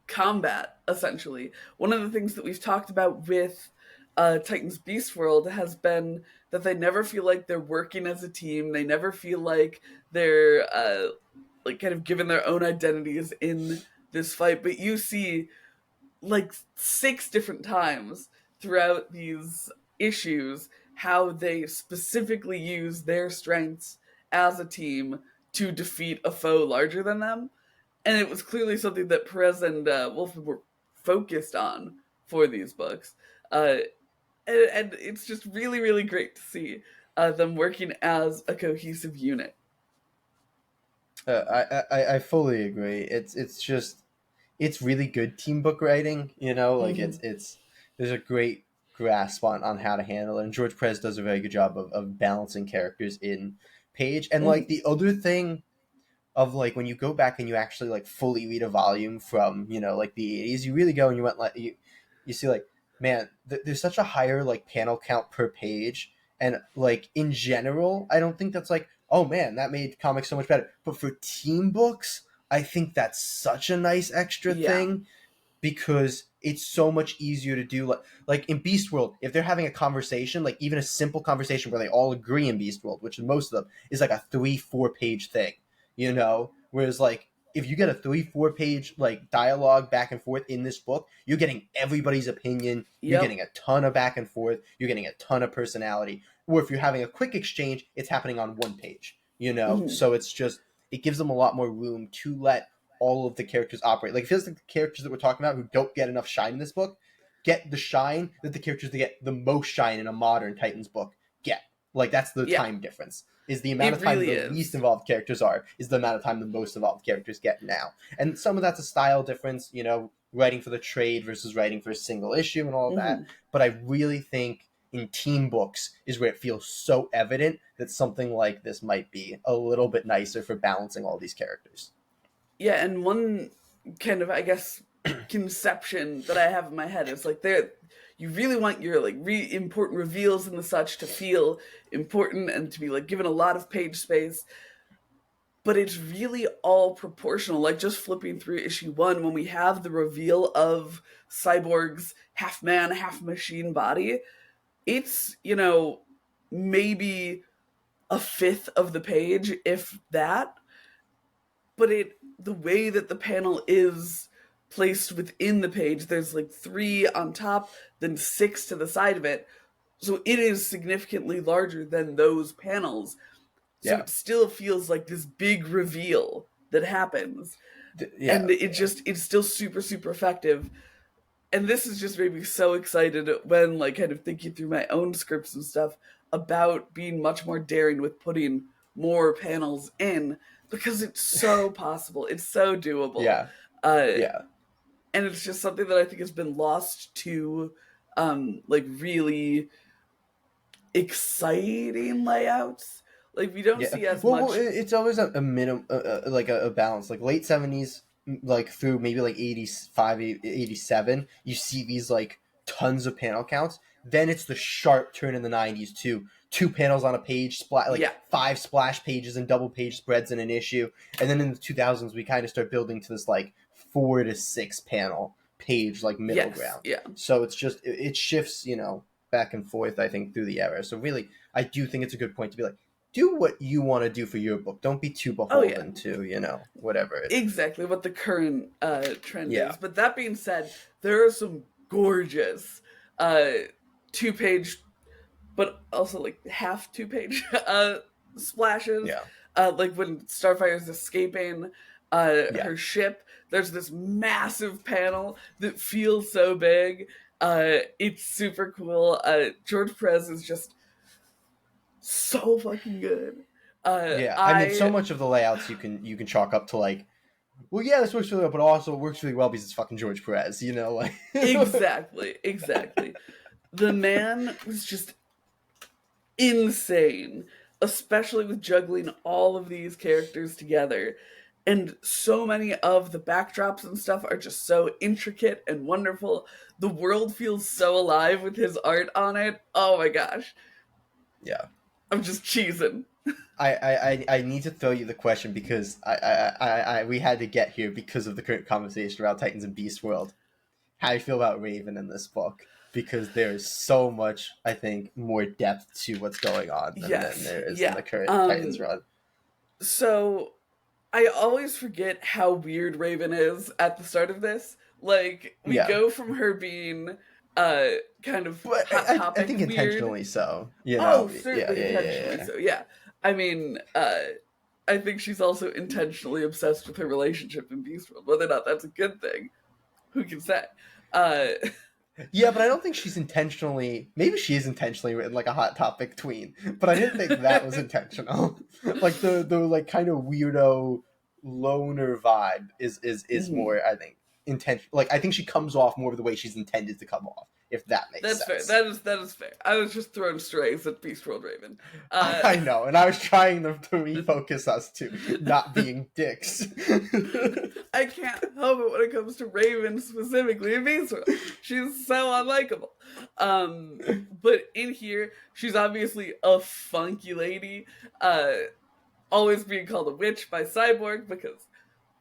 combat, essentially. One of the things that we've talked about with Titans Beast World has been that they never feel like they're working as a team. They never feel like they're like kind of given their own identities in this fight. But you see like 6 different times throughout these issues how they specifically use their strengths as a team to defeat a foe larger than them. And it was clearly something that Perez and Wolfman were focused on for these books. And it's just really, really great to see them working as a cohesive unit. I fully agree. It's just it's really good team book writing. Like Mm-hmm. it's there's a great grasp on how to handle it, and George Perez does a very good job of balancing characters in page. And like Mm-hmm. the other thing of like when you go back and you actually like fully read a volume from like the 80s, you really go and you went like you see like, man, there's such a higher like panel count per page, and like in general I don't think that's like, oh man, that made comics so much better, but for team books I think that's such a nice extra Yeah. thing, because it's so much easier to do. Like in Beast World, if they're having a conversation, like even a simple conversation where they all agree in Beast World, which most of them is like a 3-4 page thing, whereas like if you get a 3-4 page like dialogue back and forth in this book, you're getting everybody's opinion, you're Yep. getting a ton of back and forth, you're getting a ton of personality. Or if you're having a quick exchange, it's happening on one page. Mm-hmm. So it's just, it gives them a lot more room to let all of the characters operate. Like it feels like the characters that we're talking about who don't get enough shine in this book get the shine that the characters that get the most shine in a modern Titans book get. Like that's the Yeah. time difference. Is the amount It of time really the least is. involved characters are, is the amount of time the most involved characters get now. And some of that's a style difference, writing for the trade versus writing for a single issue and all of that. Mm-hmm. But I really think in team books is where it feels so evident that something like this might be a little bit nicer for balancing all these characters. Yeah, and one kind of, I guess, conception that I have in my head is like there, you really want your like important reveals and the such to feel important and to be like given a lot of page space, but it's really all proportional. Like just flipping through issue 1 when we have the reveal of Cyborg's half man, half machine body, it's maybe a fifth of the page, if that, but the way that the panel is placed within the page, there's like 3 on top, then 6 to the side of it. So it is significantly larger than those panels. So Yeah. it still feels like this big reveal that happens. Yeah. And it's still super, super effective. And this has just made me so excited when like kind of thinking through my own scripts and stuff about being much more daring with putting more panels in, because it's so possible, it's so doable. Yeah. uh Yeah. and it's just something that I think has been lost to like really exciting layouts. Like we don't Yeah. see as Well, much. it's always a minimum, like a balance. Like late 70s, like through maybe like 85, 87, you see these like tons of panel counts. Then it's the sharp turn in the 90s to 2 panels on a page, like Yeah. 5 splash pages and double page spreads in an issue. And then in the 2000s, we kind of start building to this like 4 to 6 panel page, like middle Yes. ground. Yeah. So it's just, it shifts, back and forth, I think, through the era. So really, I do think it's a good point to be like, do what you want to do for your book. Don't be too Oh yeah. beholden to, whatever it. Exactly what the current trend Yeah. is. But that being said, there are some gorgeous 2 page, but also like half 2 page splashes. Yeah. Like when Starfire's escaping Yeah. her ship, there's this massive panel that feels so big. It's super cool. George Perez is just so fucking good. Yeah. I mean, so I much of the layouts you can chalk up to like, well, yeah, this works really well, but also it works really well because it's fucking George Perez, like. exactly. The man was just insane, especially with juggling all of these characters together. And so many of the backdrops and stuff are just so intricate and wonderful. The world feels so alive with his art on it. Oh my gosh. Yeah. I'm just cheesing. I need to throw you the question because we had to get here because of the current conversation around Titans and Beast World. How do you feel about Raven in this book? Because there's so much, I think, more depth to what's going on than Yes, there is in yeah. the current Titans run. So I always forget how weird Raven is at the start of this. Like, we Yeah, go from her being kind of but hot I topic think weird. intentionally so. You Oh, know, yeah, certainly yeah, yeah, intentionally yeah. so. Yeah. I mean, I think she's also intentionally obsessed with her relationship in Beast World. Whether or not that's a good thing, who can say? Uh, Yeah, but I don't think she's intentionally. Maybe she is intentionally written like a hot topic tween, but I didn't think that was intentional. Like the like kind of weirdo loner vibe is mhm. more, I think, intentional. Like I think she comes off more of the way she's intended to come off, if that makes That's fair. sense. That is fair. I was just throwing strays at Beast World Raven. Uh, I know, and I was trying to refocus us to not being dicks. I can't help it when it comes to Raven specifically in Beast World. She's so unlikable. But in here, she's obviously a funky lady. Always being called a witch by Cyborg because,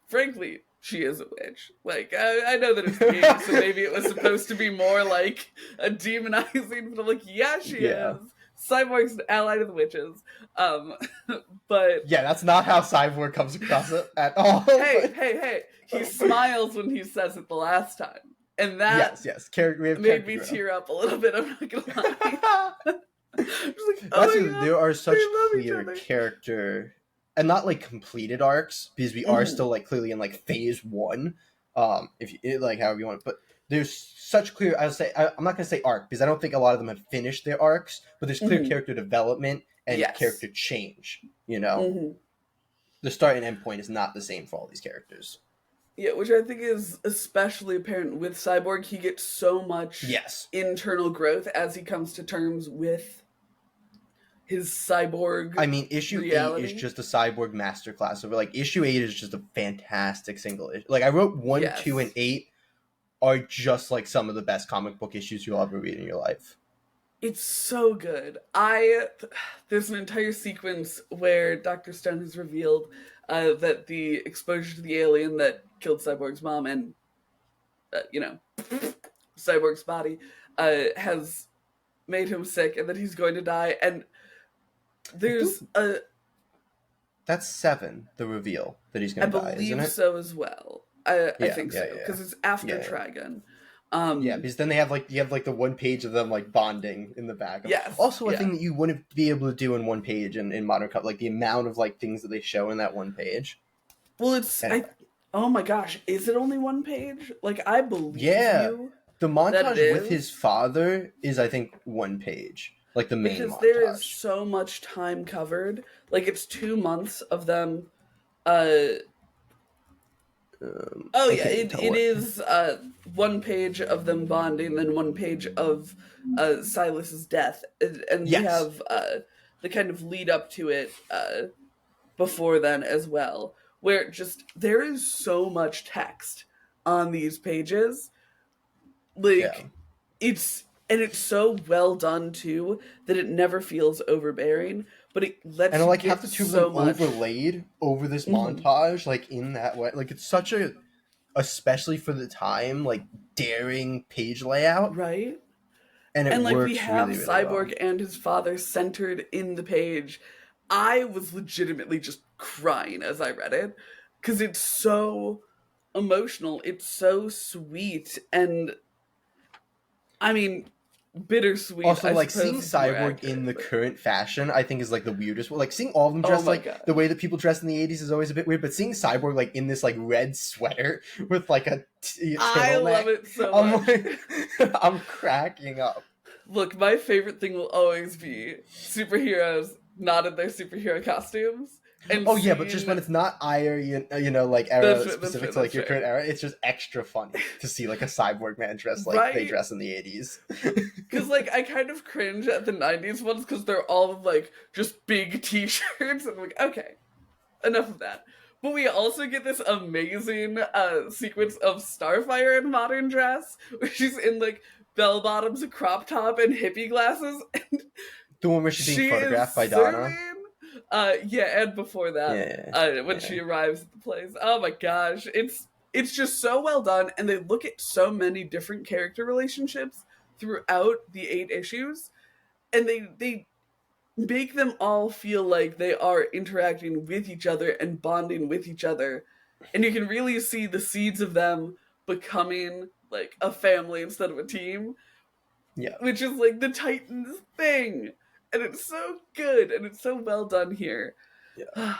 frankly, she is a witch. Like, I know that it's the 80s, so maybe it was supposed to be more like a demonizing, but I'm like, yeah, she Yeah. is. Cyborg's an ally to the witches. Um, but Yeah, that's not how Cyborg comes across it at all. hey, But hey, hey, he smiles when he says it the last time. And that yes. We have made character me growth. tear up a little bit, I'm not gonna lie. I was like, oh That's my what, god, there are such they love each clear other. character and not like completed arcs because we are Mhm, still like clearly in like phase one. If you like however you want, but there's such clear. I'm not gonna say arc because I don't think a lot of them have finished their arcs, but there's clear mhm. character development and Yes. character change. You know, Hmm. the start and end point is not the same for all these characters. Yeah, which I think is especially apparent with Cyborg. He gets so much Yes. internal growth as he comes to terms with his cyborg I mean, issue 8 is reality. just a cyborg masterclass. So, like, issue 8 is just a fantastic single issue. Like, I wrote 1, 2, and Yes. 8 are just like some of the best comic book issues you'll ever read in your life. It's so good. I There's an entire sequence where Dr. Stone has revealed that the exposure to the alien that killed Cyborg's mom and Cyborg's body has made him sick and that he's going to die. And I think there's a that's 7, the reveal that he's I going to die, isn't believe it? so as well. I Yeah, think yeah, so yeah. because it's after Yeah. Trigon. Yeah, because then they have like you have like the one page of them like bonding in the back. Yes, Also, a yeah. thing that you wouldn't be able to do in one page in Modern Cup, like the amount of like things that they show in that one page. Well, it's I. Anyway, Oh my gosh, is it only one page? Like I believe yeah, you the that it montage with his is father is, I think, one page, like the main because there is montage. so much time covered. Like it's 2 months of them. Uh oh yeah, Okay, you can tell it what. is one page of them bonding, then one page of Silas's death, and we Yes, have the kind of lead up to it before then as well, where just there is so much text on these pages. yeah, Like it's so well done too that it never feels overbearing, but it lets and I you like have get the two of them so much. overlaid over this Mhm. montage, like in that way. Like it's such a, especially for the time, like daring page layout, Right? and it And like we works have really, really well. Cyborg and his father centered in the page. I was legitimately just crying as I read it because it's so emotional. It's so sweet. And I mean, bittersweet, Also, I like seeing suppose, is more Cyborg in accurate. the But current fashion, I think is like the weirdest. Like seeing all of them oh dressed my like the god. way that people dressed in the '80s is always a bit weird. But seeing Cyborg like in this like red sweater with like a I love turtleneck, it so I'm much. like, I'm cracking up. Look, my favorite thing will always be superheroes not in their superhero costumes and Oh yeah, but just seeing when it's not Ire, you know, like era that's specific fair, to like that's your current fair. era, it's just extra funny to see like a cyborg man dressed like they Right? dress in the '80s. Because like I kind of cringe at the '90s ones because they're all like just big T-shirts, and I'm like, okay, enough of that. But we also get this amazing sequence of Starfire in modern dress, where she's in like bell bottoms, a crop top, and hippie glasses, and The one where she's being she photographed is by Donna. serving. Yeah, and before that, Yeah, when yeah, she arrives at the place, oh my gosh, it's just so well done, and they look at so many different character relationships throughout the 8 issues, and they make them all feel like they are interacting with each other and bonding with each other, and you can really see the seeds of them becoming like a family instead of a team, yeah. which is like the Titans thing, and it's so good and it's so well done here. Yeah.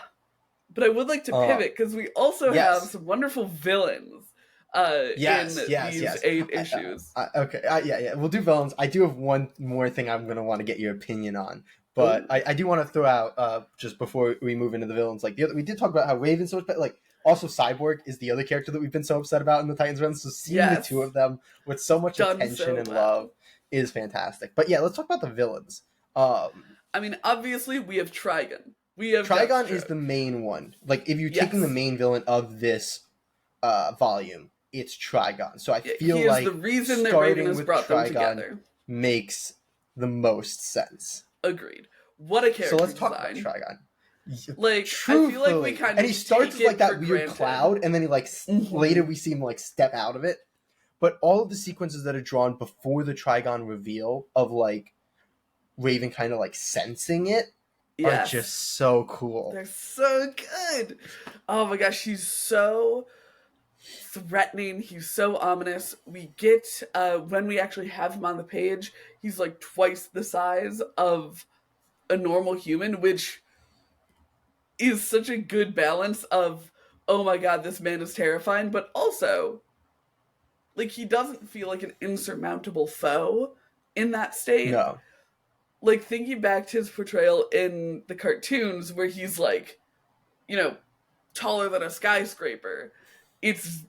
But I would like to pivot because we also have Yes. some wonderful villains in these Yes. 8 issues. Okay. Yeah, yeah. We'll do villains. I do have one more thing I'm gonna want to get your opinion on, but Oh, I do want to throw out just before we move into the villains. Like we did talk about how Raven's so much better. Like also Cyborg is the other character that we've been so upset about in the Titans run. So seeing the two yes, of them with so much done attention so and love well. is fantastic. But yeah, let's talk about the villains. Um, I mean, obviously, we have Trigon. We have Trigon is Deathstroke. the main one. Like if you're taking the Yes. main villain of this volume, it's Trigon. So I Yeah, feel he is the like reason that Raven starting has with brought them Trigon together. makes the most sense. Agreed. What a So character let's talk about design. Trigon. Like, I feel like we Truthfully, kind and he of starts take as like it for that weird granted. cloud, and then he like later we see him like step out of it. But all of the sequences that are drawn before the Trigon reveal of like Raven kind of like sensing it are just Yes. so cool. They're so good. Oh my gosh, he's so threatening. He's so ominous. We get when we actually have him on the page, he's like twice the size of a normal human, which is such a good balance of oh my god, this man is terrifying, but also like he doesn't feel like an insurmountable foe in that state. No, Like thinking back to his portrayal in the cartoons where he's like, you know, taller than a skyscraper. It's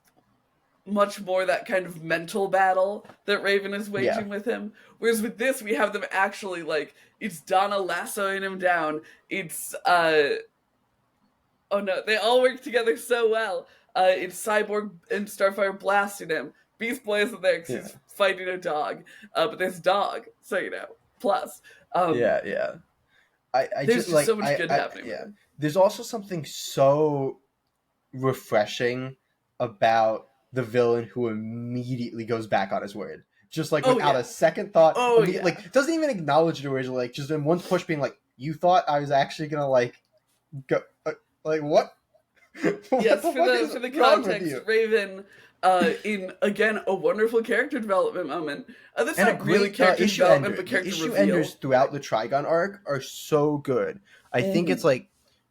much more that kind of mental battle that Raven is yeah, waging with him. Whereas with this, we have them actually like it's Donna lassoing him down. It's oh no, they all work together so well. It's Cyborg and Starfire blasting him. Beast Boy isn't there because yeah, he's fighting a dog. But there's dog, so you know. Plus, um, yeah, yeah. I there's just just so like much good happening with yeah. him. There's also something so refreshing about the villain who immediately goes back on his word. Just like Oh without yeah. a second thought, Oh yeah. like doesn't even acknowledge it originally, like just in one push being like, you thought I was actually gonna like go like what? What Yes, the fuck is for the wrong with context, you? Raven, in again a wonderful character development moment. That's And a not really great character issue development, ender. but The character issue enders reveal. throughout the Trigon arc are so good. I think it's Mm-hmm. like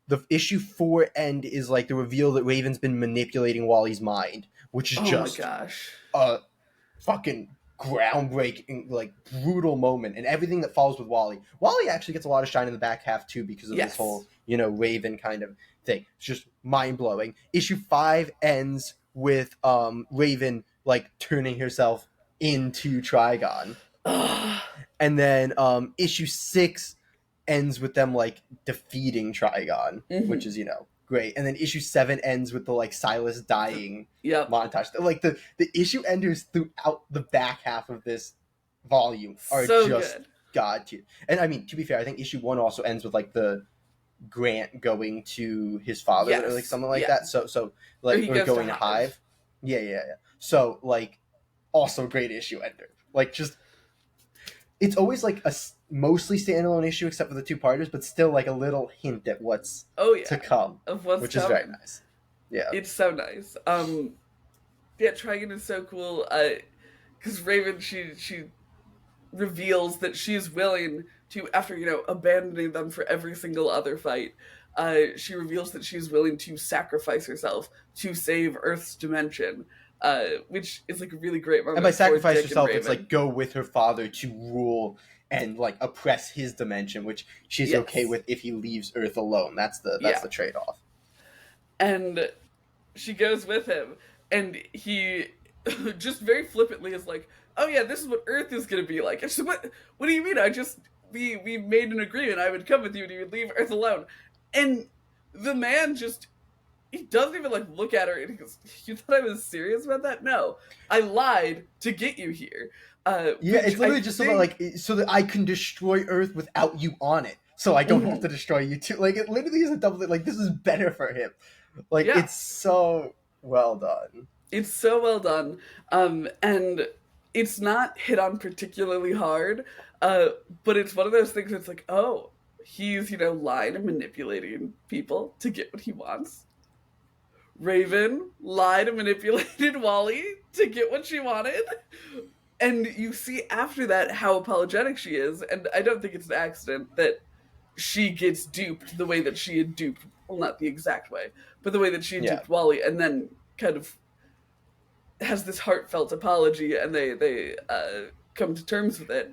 the issue 4 end is like the reveal that Raven's been manipulating Wally's mind, which is Oh my just gosh. a fucking groundbreaking, like brutal moment, and everything that follows with Wally. Wally actually gets a lot of shine in the back half too because of this Yes. whole, Raven kind of thing. It's just mind blowing. Issue 5 ends with Raven like turning herself into Trigon, Ugh. and then issue 6 ends with them like defeating Trigon, which Mm-hmm. is great. And then issue 7 ends with the like Silas dying Yep. montage. Like the issue enders throughout the back half of this volume are So just good. god tier. And I mean, to be fair, I think issue 1 also ends with like the Grant going to his father or like Yes. something like Yeah. that. So Or like he or goes to going to Hive. Hive. Yeah. So like also great issue ender. Like just it's always like a mostly standalone issue except for the two-parters, but still like a little hint at what's Oh to yeah. come, Of what's which is very coming. nice. Yeah. It's so nice. Yeah, Trigon is so cool. Because Raven, she reveals that she is willing to, after abandoning them for every single other fight. She reveals that she's willing to sacrifice herself to save Earth's dimension, which is like a really great And by moment for sacrifice Dick and herself, it's like Raven. go with her father to rule and like oppress his dimension, which she's okay Yes, with if he leaves Earth alone. That's yeah, the trade-off. and she goes with him, and he just very flippantly is like, "Oh yeah, this is what Earth is gonna be like." And she's like, "What do you mean? We made an agreement. I would come with you, and you would leave Earth alone." And the man just he doesn't even like look at her, and he goes, "You thought I was serious about that? No, I lied to get you here." Yeah, Which it's I literally just something think like so that I can destroy Earth without you on it. so I don't have Hmm. to destroy you too. Like it literally is a double. Like this is better for him. Like Yeah, it's so well done. it's so well done. And it's not hit on particularly hard, uh, but it's one of those things that's like, oh, he's, lying and manipulating people to get what he wants. Raven lied and manipulated Wally to get what she wanted. And you see after that how apologetic she is, and I don't think it's an accident that she gets duped the way that she had duped, well, not the exact way, but the way that she had Yeah, duped Wally, and then kind of has this heartfelt apology, and they come to terms with it.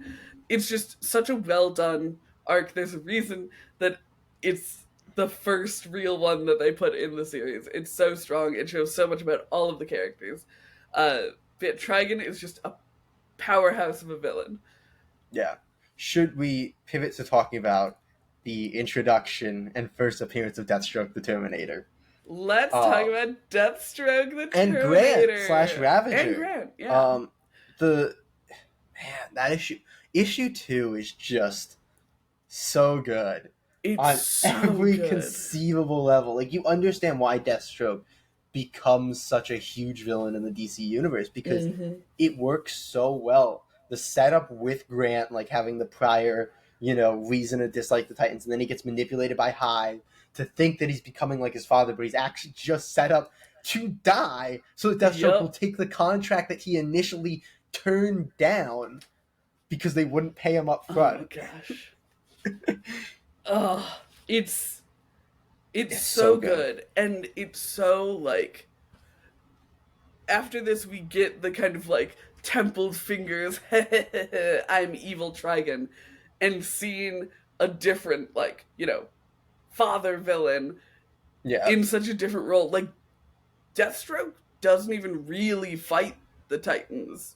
It's just such a well done arc. There's a reason that it's the first real one that they put in the series. It's so strong. It shows so much about all of the characters. But Trigon is just a powerhouse of a villain. yeah. Should we pivot to talking about the introduction and first appearance of Deathstroke the Terminator? Let's talk Um, about Deathstroke the and Grant slash Terminator and Ravager. Grant. Yeah, Um, the man that issue 2 is just so good it's on so every good. conceivable level. Like you understand why Deathstroke becomes such a huge villain in the DC universe because Hmm. it works so well. The setup with Grant, like having the prior, reason to dislike the Titans, and then he gets manipulated by Hive to think that he's becoming like his father, but he's actually just set up to die so that Deathstroke will Yep. take the contract that he initially turned down because they wouldn't pay him up Oh my front. gosh. Oh, it's It's so so good. good, and it's so like after this we get the kind of like templed fingers I'm evil Trigon, and seeing a different like father villain Yeah. in such a different role. Like Deathstroke doesn't even really fight the Titans.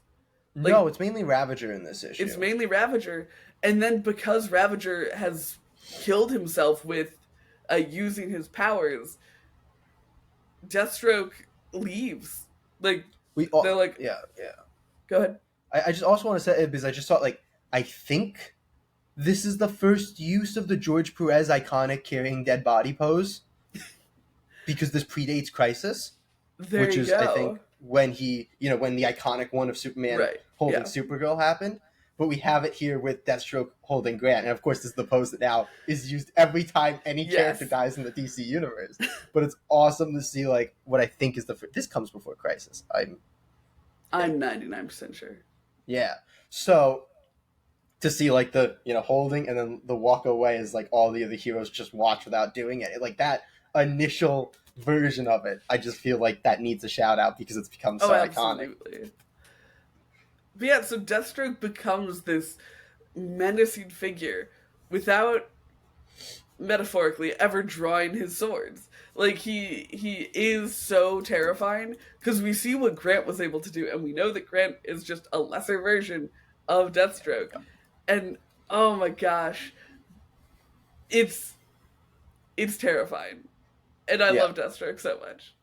No, Like it's mainly Ravager in this it's issue. mainly Ravager, and then because Ravager has killed himself with using his powers, Deathstroke leaves. Like We they're all, like, yeah, yeah. go ahead. I just also want to say it because I just thought like I think this is the first use of the George Perez iconic carrying dead body pose because this predates Crisis, There which you is I go. think when when the iconic one of Superman Right. holding Yeah. Supergirl happened. But we have it here with Deathstroke holding Grant, and of course, this is the pose that now is used every time any character Yes. dies in the DC universe. But it's awesome to see like what I think is this comes before Crisis. I'm yeah I'm 99% sure. yeah. So to see like the holding and then the walk away is like all the other heroes just watch without doing it. Like that initial version of it, I just feel like that needs a shout out because it's become Oh, so iconic. absolutely. But yeah, so Deathstroke becomes this menacing figure without metaphorically ever drawing his swords. Like he is so terrifying because we see what Grant was able to do, and we know that Grant is just a lesser version of Deathstroke. And oh my gosh, it's it's terrifying, and I Yeah, love Deathstroke so much.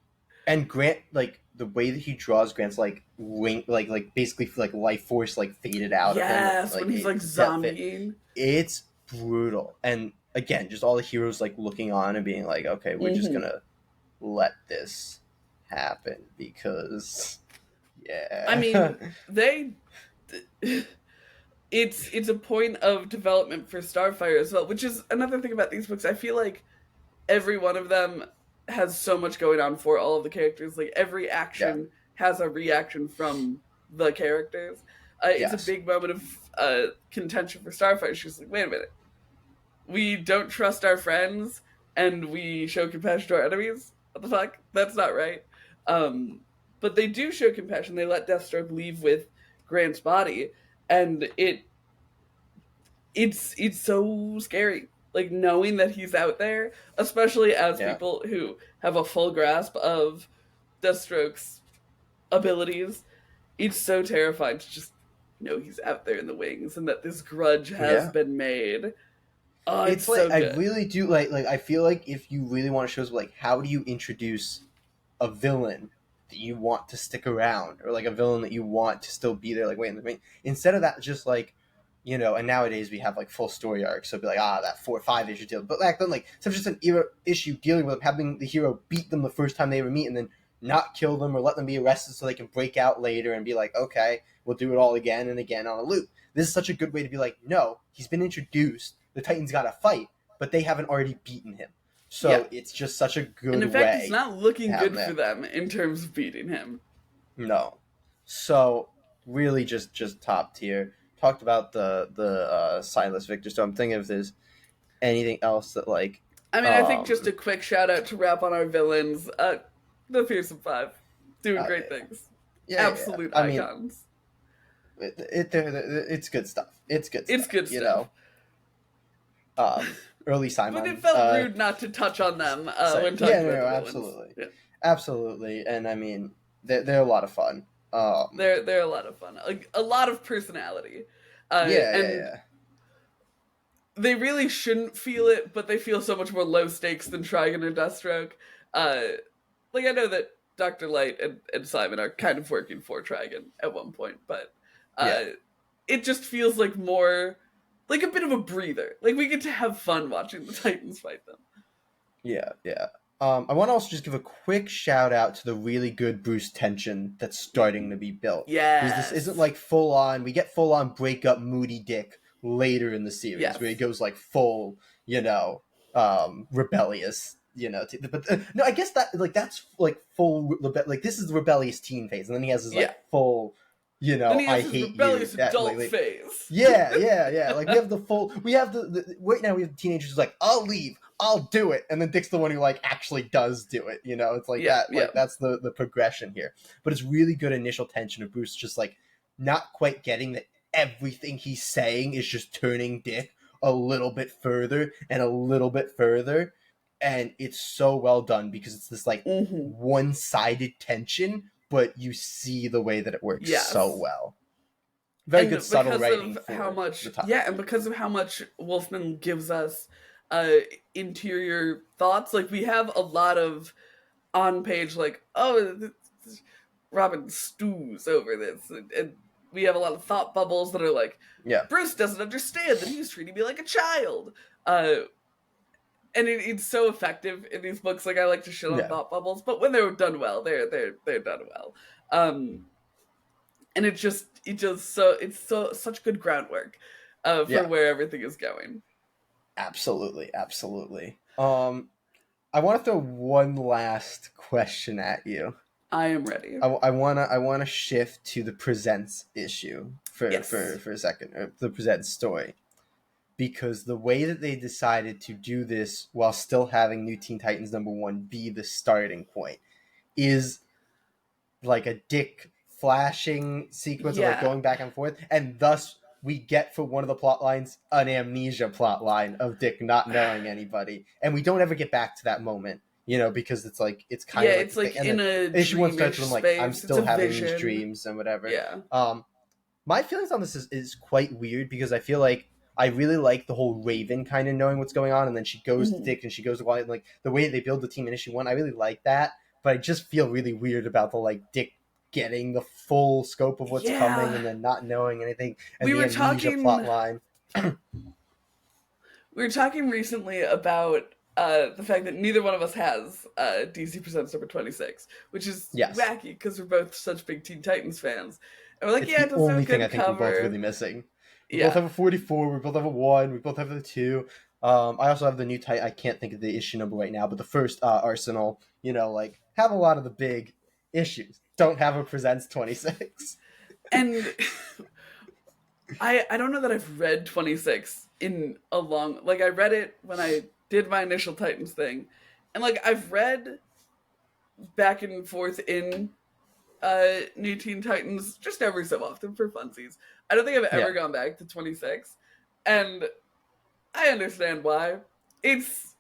and Grant like the way that he draws Grant's like wing like basically like life force like faded out of him Yes, when like he's like it depth it. zombieing. It's brutal and again just all the heroes like looking on and being like okay we're just Hmm. gonna let this happen because I yeah. mean, they. It's a point of development for Starfire as well, which is another thing about these books. I feel like every one of them has so much going on for all of the characters. Like every Yeah. action has a reaction from the characters. It's a Yes. big moment of contention for Starfire. She's like, wait a minute, we don't trust our friends and we show compassion to our enemies. What the fuck? That's not right. Um, but they do show compassion. They let Deathstroke leave with Grant's body, and it's so scary. Like knowing that he's out there, especially as Yeah. people who have a full grasp of Deathstroke's abilities, it's so terrifying to just know he's out there in the wings and that this grudge has Yeah. been made. Oh, it's It's like so I good. really do like I feel like if you really want to show us like how do you introduce a villain that you want to stick around or like a villain that you want to still be there like wait instead of that just like you know, and nowadays we have like full story arcs, so it'd be like, that 4 or 5 issue deal. But back then, like, so just an issue dealing with them, having the hero beat them the first time they ever meet, and then not kill them or let them be arrested so they can break out later and be like, okay, we'll do it all again and again on a loop. This is such a good way to be like, no, he's been introduced, the Titans got to fight, but they haven't already beaten him. So it's just such a good way. And in fact, it's not looking good for them in terms of beating him. No. So really just top tier. Talked about the Silas Victor, so I'm thinking if there's anything else that like I mean, I think just a quick shout out to wrap on our villains. The Fearsome Five doing great things. Absolute icons. It's good stuff. It's good stuff. You know. Early Simon. But it felt rude not to touch on them when talking about the absolutely. Yeah. Absolutely. And I mean, they're a lot of fun. They're a lot of fun. Like, a lot of personality. They really shouldn't feel it, but they feel so much more low stakes than Trigon or Deathstroke. Like, I know that Dr. Light and Simon are kind of working for Trigon at one point, but it just feels like more, like a bit of a breather. Like, we get to have fun watching the Titans fight them. Yeah. I want to also just give a quick shout out to the really good Bruce tension that's starting to be built. Yeah. Because this isn't like full on, we get full on break up Moody Dick later in the series where he goes like full, you know, rebellious, you know. But no, I guess that like that's like full, like this is the rebellious teen phase. And then he has his like full, you know, I hate rebellious you. Adult phase. Yeah. Like we have the right now we have the teenagers who's like, I'll leave. I'll do it, and then Dick's the one who like actually does do it. You know, it's like that. Like that's the progression here. But it's really good initial tension of Bruce just like not quite getting that everything he's saying is just turning Dick a little bit further and a little bit further, and it's so well done because it's this like one-sided tension, but you see the way that it works so well. Very good subtle writing. And because of how much Wolfman gives us interior thoughts, like we have a lot of on page like, Robin stews over this, and we have a lot of thought bubbles that are like, Bruce doesn't understand that he's treating me like a child, and it's so effective in these books. Like, I like to shit on thought bubbles, but when they're done well, they're done well, and it's such good groundwork for where everything is going. Absolutely. I want to throw one last question at you. I am ready. I want to shift to the Presents issue for a second, or the Presents story, because the way that they decided to do this while still having New Teen Titans #1 be the starting point is like a Dick flashing sequence of like going back and forth, and thus we get for one of the plot lines an amnesia plot line of Dick not knowing anybody, and we don't ever get back to that moment, you know, because it's like it's kind of like it's like in a issue one starts with like space. I'm still having these dreams and whatever. My feelings on this is quite weird because I feel like I really like the whole Raven kind of knowing what's going on, and then she goes to Dick and she goes to Wyatt, like the way they build the team in issue 1. I really like that, but I just feel really weird about the like Dick getting the full scope of what's coming and then not knowing anything, and the amnesia plot line. We were talking recently about the fact that neither one of us has DC Presents #26, which is wacky because we're both such big Teen Titans fans. And we're like, it's the only thing I think we're both really missing. We both have a 44, we both have a 1, we both have a 2. I also have the new Titan. I can't think of the issue number right now, but the first Arsenal, you know, like have a lot of the big issues. Don't have a Presents 26. And I don't know that I've read 26 in a long... Like, I read it when I did my initial Titans thing. And, like, I've read back and forth in New Teen Titans just every so often for funsies. I don't think I've ever gone back to 26. And I understand why. It's...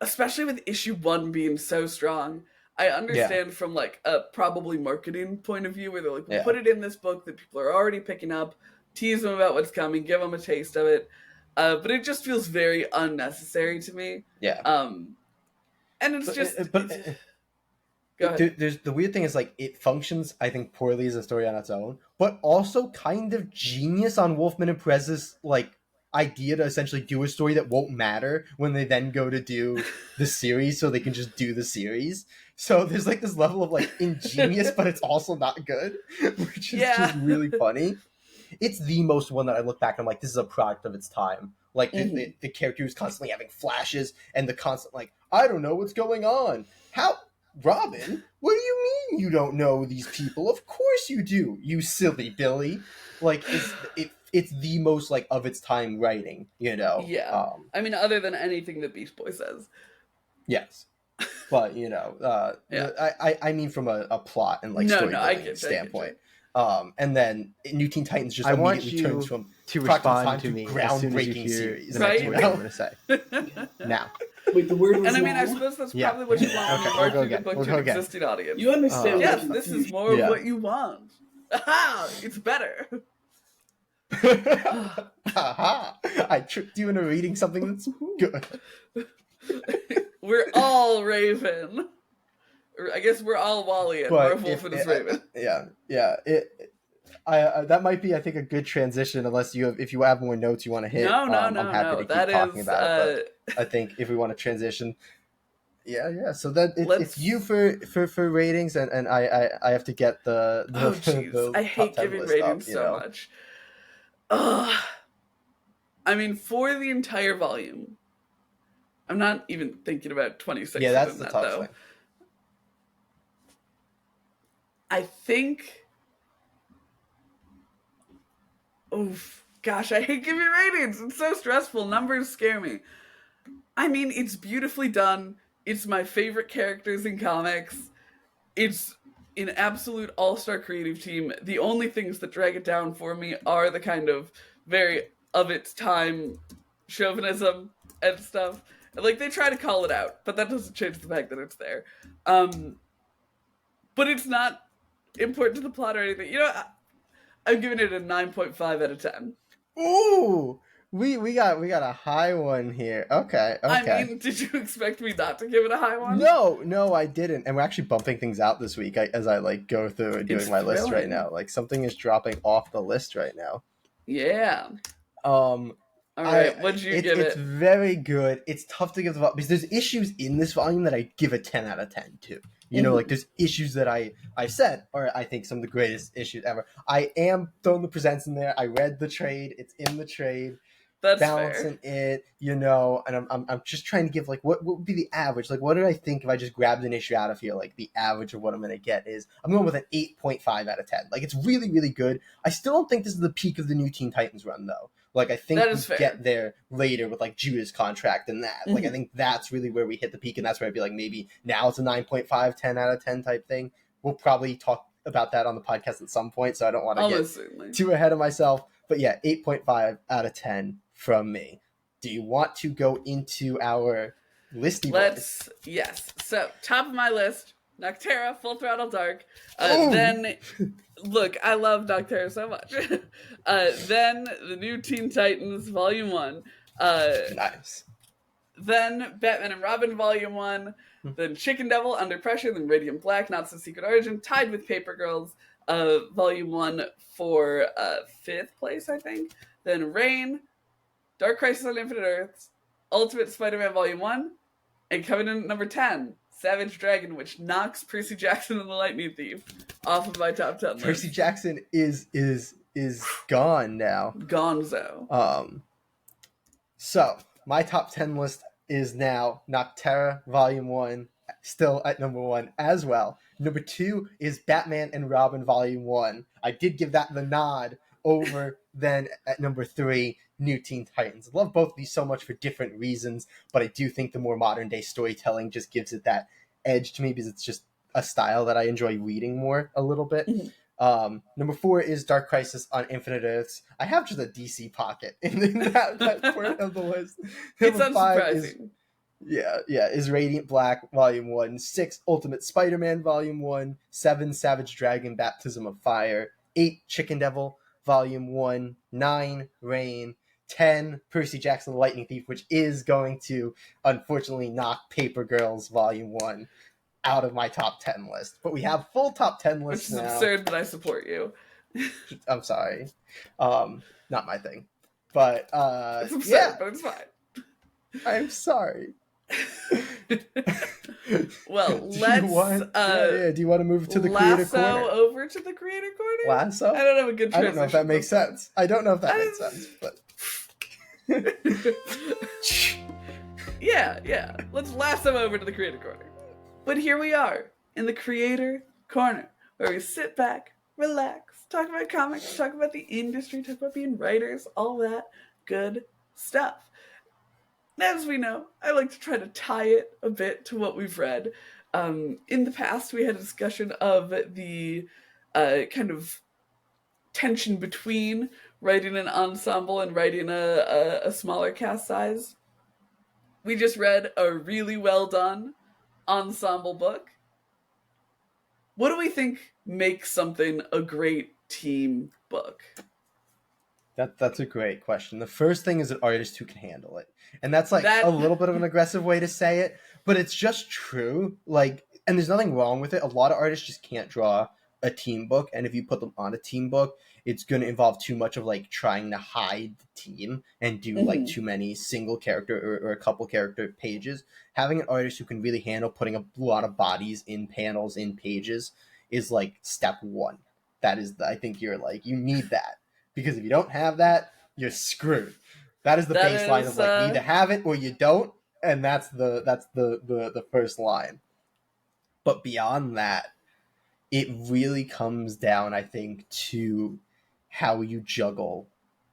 Especially with issue 1 being so strong... I understand from, like, a probably marketing point of view where they're like, we'll put it in this book that people are already picking up, tease them about what's coming, give them a taste of it. But it just feels very unnecessary to me. And it's Go ahead. There's the weird thing is like it functions, I think, poorly as a story on its own, but also kind of genius on Wolfman and Perez's like idea to essentially do a story that won't matter when they then go to do the series, so they can just do the series. So there's like this level of like ingenious, but it's also not good, which is just really funny. It's the most one that I look back and I'm like, this is a product of its time. Like the character who's constantly having flashes and the constant like, I don't know what's going on. How Robin? What do you mean you don't know these people? Of course you do, you silly Billy. Like it's the most like of its time writing, you know. Yeah. I mean, other than anything that Beast Boy says. Yes. But you know, I mean from a plot and like storytelling standpoint. And then New Teen Titans just immediately turns from to respond to me groundbreaking series. The next word I'm going to say. Now. Wait, the word was and I mean, I suppose that's probably what you want when you market the book to an existing audience. You understand? Yes, this is more of what you want. Aha! It's better. Aha! I tricked you into reading something that's good. We're all Raven. I guess we're all Wally and Marv Wolfman is Raven. Yeah. That might be, I think, a good transition. Unless if you have more notes you want to hit. I'm happy to keep talking about it. But I think if we want to transition, yeah. So that it's you for ratings, and I have to get the jeez, I hate giving ratings so much. Ugh. I mean, for the entire volume, I'm not even thinking about 26. Yeah, that's the tough thing. I think. Oof, gosh, I hate giving ratings. It's so stressful. Numbers scare me. I mean, it's beautifully done. It's my favorite characters in comics. It's an absolute all-star creative team. The only things that drag it down for me are the kind of very of its time chauvinism and stuff. Like, they try to call it out, but that doesn't change the fact that it's there. But it's not important to the plot or anything. You know, I'm giving it a 9.5 out of 10. Ooh, we got a high one here. Okay. I mean, did you expect me not to give it a high one? No, I didn't. And we're actually bumping things out this week as I like go through and doing my list right now. Like something is dropping off the list right now. Yeah. All right, what'd you give it? It's very good. It's tough to give the volume because there's issues in this volume that I give a 10 out of 10 to. You know, like there's issues that I said are I think some of the greatest issues ever. I am throwing the presents in there. I read the trade. It's in the trade. That's balancing fair. It, you know, and I'm just trying to give like what would be the average? Like what did I think if I just grabbed an issue out of here? Like the average of what I'm gonna get is I'm going with an 8.5 out of 10. Like it's really, really good. I still don't think this is the peak of the New Teen Titans run though. Like I think we get there later with like Judah's contract and that. Like I think that's really where we hit the peak, and that's where I'd be like maybe now it's a 9.5, 10 out of 10 type thing. We'll probably talk about that on the podcast at some point, so I don't want to get too ahead of myself. But yeah, 8.5 out of 10 from me. Do you want to go into our listy boys? Yes. So top of my list, Noctera, Full Throttle Dark. Then, look, I love Noctera so much. Then the New Teen Titans Volume 1. Nice. Then Batman and Robin Volume 1. Then Chicken Devil, Under Pressure. Then Radiant Black, Not So Secret Origin. Tied with Paper Girls, Volume 1 for 5th place, I think. Then Rain, Dark Crisis on Infinite Earths, Ultimate Spider-Man Volume 1, and coming in at number 10, Savage Dragon, which knocks Percy Jackson and the Lightning Thief off of my top 10 list. Percy Jackson is gone now. Gonzo. So, my top 10 list is now Noctera Volume 1, still at number 1 as well. Number 2 is Batman and Robin Volume 1. I did give that the nod over then at number 3, New Teen Titans. I love both of these so much for different reasons, but I do think the more modern day storytelling just gives it that edge to me because it's just a style that I enjoy reading more a little bit. Number 4 is Dark Crisis on Infinite Earths. I have just a DC pocket in that part of the list. It's unsurprising. Is Radiant Black Volume 1, 6 Ultimate Spider-Man Volume 1, 7 Savage Dragon Baptism of Fire, 8 Chicken Devil Volume 1, 9 Rain, 10 Percy Jackson the Lightning Thief, which is going to unfortunately knock Paper Girls Volume 1 out of my top 10 list. But we have full top 10 Which lists is now. absurd, but I support you. I'm sorry. Not my thing. But It's absurd, yeah, but it's fine. I'm sorry. Well, do let's you want, do you want to move to the creator lasso corner? over to the creator corner? Lasso? I don't have a good I transition. don't know if that makes sense. I don't know if that makes sense, but yeah. Let's lasso over to the creator corner. But here we are in the creator corner, where we sit back, relax, talk about comics, talk about the industry, talk about being writers, all that good stuff. As we know, I like to try to tie it a bit to what we've read. In the past, we had a discussion of the kind of tension between writing an ensemble and writing a smaller cast size. We just read a really well done ensemble book. What do we think makes something a great team book? that's a great question. The first thing is an artist who can handle it. And that's like a little bit of an aggressive way to say it, but it's just true. Like, and there's nothing wrong with it. A lot of artists just can't draw a team book, and if you put them on a team book, it's going to involve too much of like trying to hide the team and do like too many single character or a couple character pages. Having an artist who can really handle putting a lot of bodies in panels, in pages, is like step one. That is, I think you're like, you need that. Because if you don't have that, you're screwed. That is the baseline of like, you either have it or you don't, and that's the first line. But beyond that, it really comes down, I think, to how you juggle,